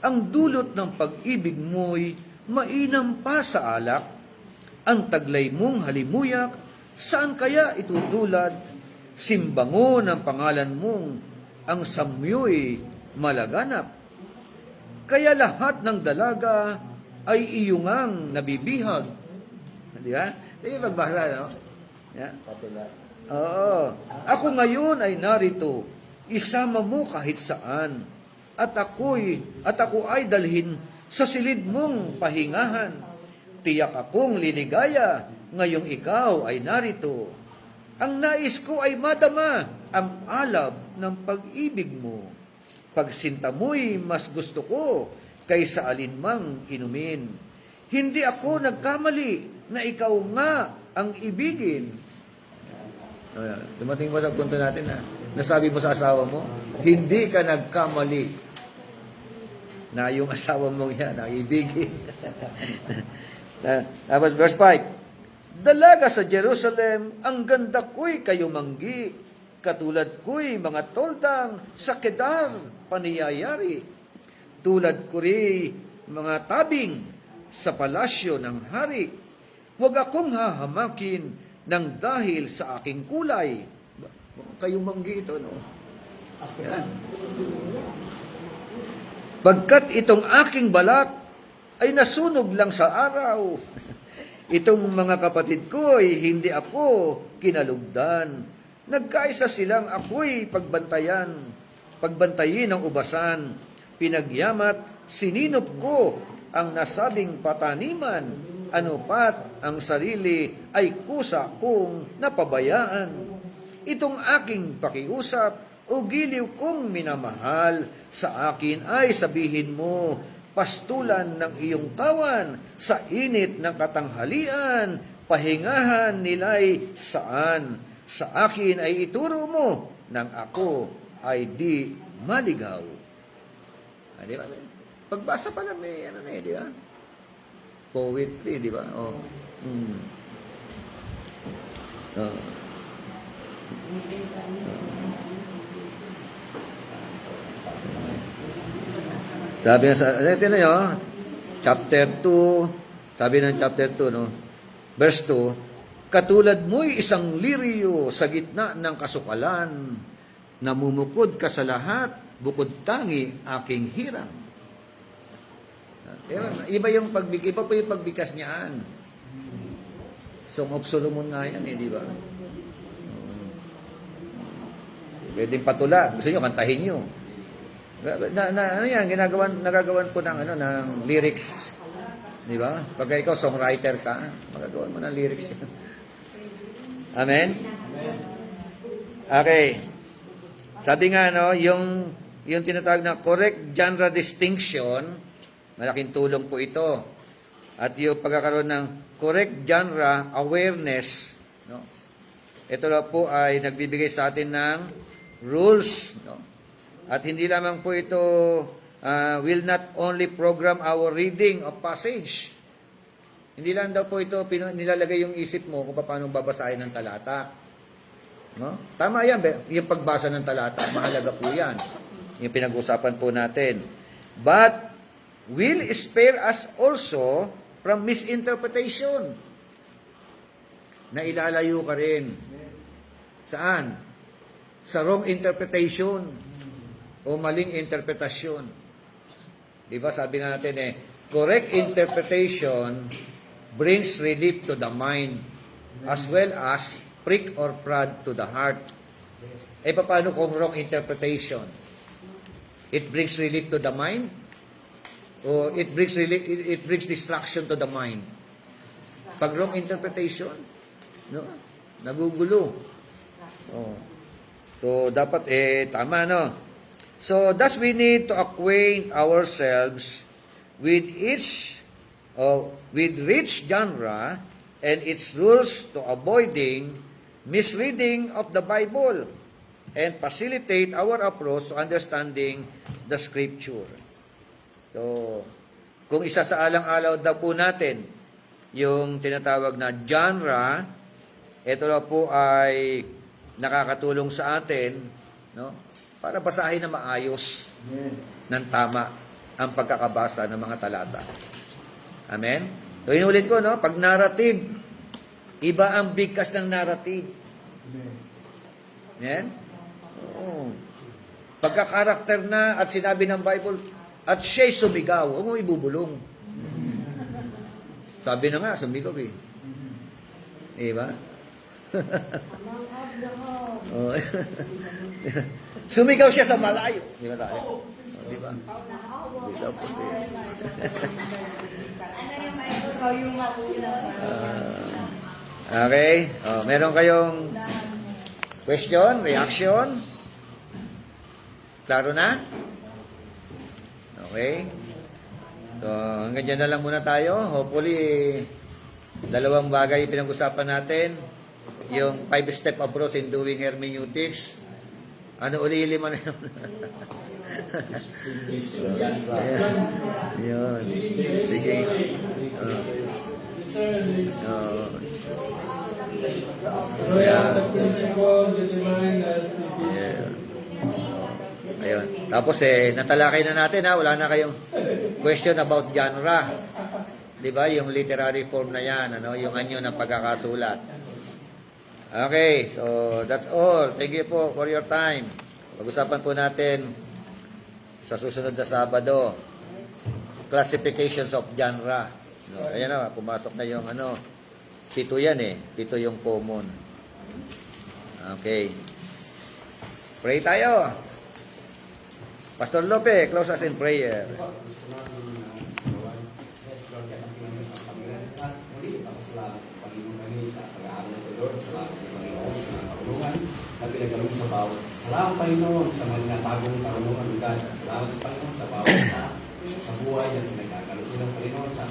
ang dulot ng pag-ibig mo'y mainam pa sa alak, ang taglay mong halimuyak, saan kaya itutulad? Simbango ng pangalan mong ang samyo'y malaganap. Kaya lahat ng dalaga ay iyungang nabibihag. Di ba? Di ba magbasa, no? Yeah. Patila. Oo. Ako ngayon ay narito. Isama mo kahit saan. At ako ay dalhin sa silid mong pahingahan. Tiyak akong liligaya ngayong ikaw ay narito. Ang nais ko ay madama ang alab ng pag-ibig mo. Pagsinta mo'y mas gusto ko kaysa alinmang inumin. Hindi ako nagkamali na ikaw nga ang ibigin. Dumating mo sa punto natin na nasabi mo sa asawa mo, hindi ka nagkamali na yung asawa mo yan ang ibigin. Tapos verse 5. Dalaga sa Jerusalem, ang ganda ko'y kayumanggi, katulad ko'y mga toldang sa Kedar paniyayari. Tulad ko rin mga tabing sa palasyo ng hari. Huwag akong hahamakin ng dahil sa aking kulay. Kayumanggi ito, no? Yan. Pagkat itong aking balat ay nasunog lang sa araw. Itong mga kapatid ko ay hindi ako kinalugdan. Nagkaisa silang ako'y pagbantayin ng ubasan. Pinagyamat, sininop ko ang nasabing pataniman. Ano pat ang sarili ay kusa kong napabayaan. Itong aking pakiusap o giliw kong minamahal, sa akin ay sabihin mo, pastulan ng iyong kawan, sa init ng katanghalian, pahingahan nila'y saan. Sa akin ay ituro mo, nang ako ay di maligaw. Di ba? Pagbasa pa lang may ano na di ba? Poetry, di ba? Oh. Sabi na nyo, chapter 2, sabi ng chapter 2, no? Verse 2, katulad mo'y isang lirio sa gitna ng kasukalan, namumukod ka sa lahat, bukod tangi aking hirang. Iba yung pagbigay, iba po yung pagbigkas niyaan. Song of Solomon nga yan, di ba? Pwedeng patula. Gusto nyo, kantahin nyo. Ano yan, nagagawan po ng, ng lyrics. Di ba? Pagka ikaw, songwriter ka, magagawan mo ng lyrics yan. Amen? Okay. Sabi nga, yung tinatawag na correct genre distinction, malaking tulong po ito. At yung pagkakaroon ng correct genre awareness, no? Ito na po ay nagbibigay sa atin ng rules, no? At hindi lamang po ito will not only program our reading of passage. Hindi lang daw po ito nilalagay yung isip mo kung paano babasahin ng talata. No? Tama yan, yung pagbasa ng talata, mahalaga po yan. Yung pinag-usapan po natin. But will spare us also from misinterpretation. Na ilalayo ka rin. Saan? Sa wrong interpretation o maling interpretasyon. Diba sabi nga natin correct interpretation brings relief to the mind as well as prick or prod to the heart. Paano kung wrong interpretation? It brings relief to the mind o it brings distraction to the mind. Pag wrong interpretation, no? Nagugulo. Oh. So dapat tama, no? So thus we need to acquaint ourselves with rich genre and its rules to avoiding misreading of the Bible and facilitate our approach to understanding the Scripture. So, kung isa sa alang-alaw daw po natin, yung tinatawag na genre, ito na po ay nakakatulong sa atin, no? Para basahin na maayos ng tama ang pagkakabasa ng mga talata. Amen? So, inulit ko, no? Pag narrative, iba ang bigkas ng narrative. Amen? Oo. Pagka-karakter na at sinabi ng Bible, at siya'y sumigaw, huwag mo ibubulong. Sabi na nga, sumigaw eh. Diba? Oh. Sumigaw siya sa malayo. Diba tayo? Oh, diba? Tapos okay. Meron kayong question, reaction? Klaro na? Okay. So, hanggang dyan na lang muna tayo. Hopefully, dalawang bagay pinag-usapan natin. Yung 5-step approach in doing hermeneutics. Ano uli, 5 na yun? Yun. Sige. So yeah, the principle determine that it is Yeah. Ayun. Tapos natalakay na natin ha, wala na kayong question about genre. 'Di ba? Yung literary form na 'yan, ano, yung anyo ng pagkakasulat. Okay, so that's all. Thank you po for your time. Pag-usapan po natin sa susunod na Sabado, classifications of genre. No, ayan na, pumasok na yung ano, 7 yan 7 yung common. Okay. Pray tayo. Pastor Lope, close us in prayer. Yes, Lord, kaya ang Panginoon sa Panginoon at muli, papasalamat ang Panginoon kami sa pag-aaral ng Lord, salamat sa Panginoon sa mga karunungan na pinagawin sa bawat. Salamat Panginoon sa mga tagong karunungan ng God. Salamat Panginoon sa bawat sa buhay na pinagkakaluto ng Panginoon sa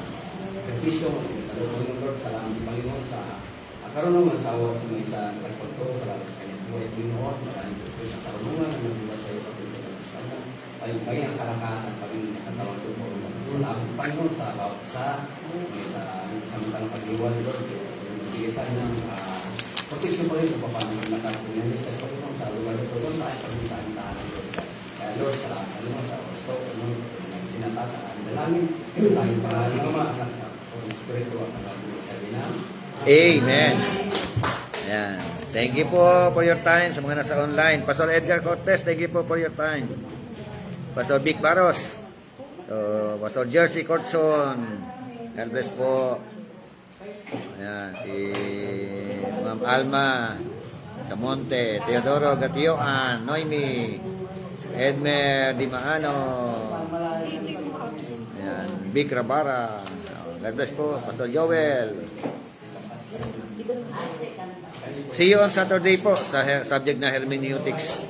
sakripisyo at pinagkaluto ng Lord. Salamat Panginoon sa karunungan sa awal sa mga isa nagpagto. Salamat sa kanyang buhay Panginoon. Maraming ito sa karunungan na nagbuwa sa iyo pagpilitan ng Espanya. Ayun, kaya ang kalakasan Panginoon na katawan ko po. Salamat Panginoon sa bawat isa sa samantalang pag-iwan Lord. Bigisan ng protection pa rin kung paano nakatunan kasi Panginoon sa lugar nito doon tayo pag-isaan tahanan Lord. Kaya Lord, salamat Panginoon sa gusto sinata sa ating dalangin kasi tayong paraling Ama anak na Holy Spirit at ang ating sabi na Amen. Ayan. Thank you po for your time sa mga nasa online. Pastor Edgar Cortez, thank you po for your time. Pastor Vic Baros. Pastor Jersey Cortson. God bless po. Ayan, si Ma'am Alma Camonte, Teodoro Gatioan, Noemi, Edmer Dimaano, ayan, Vic Rabara. God bless po, Pastor Joel. See you on Saturday po sa subject na hermeneutics.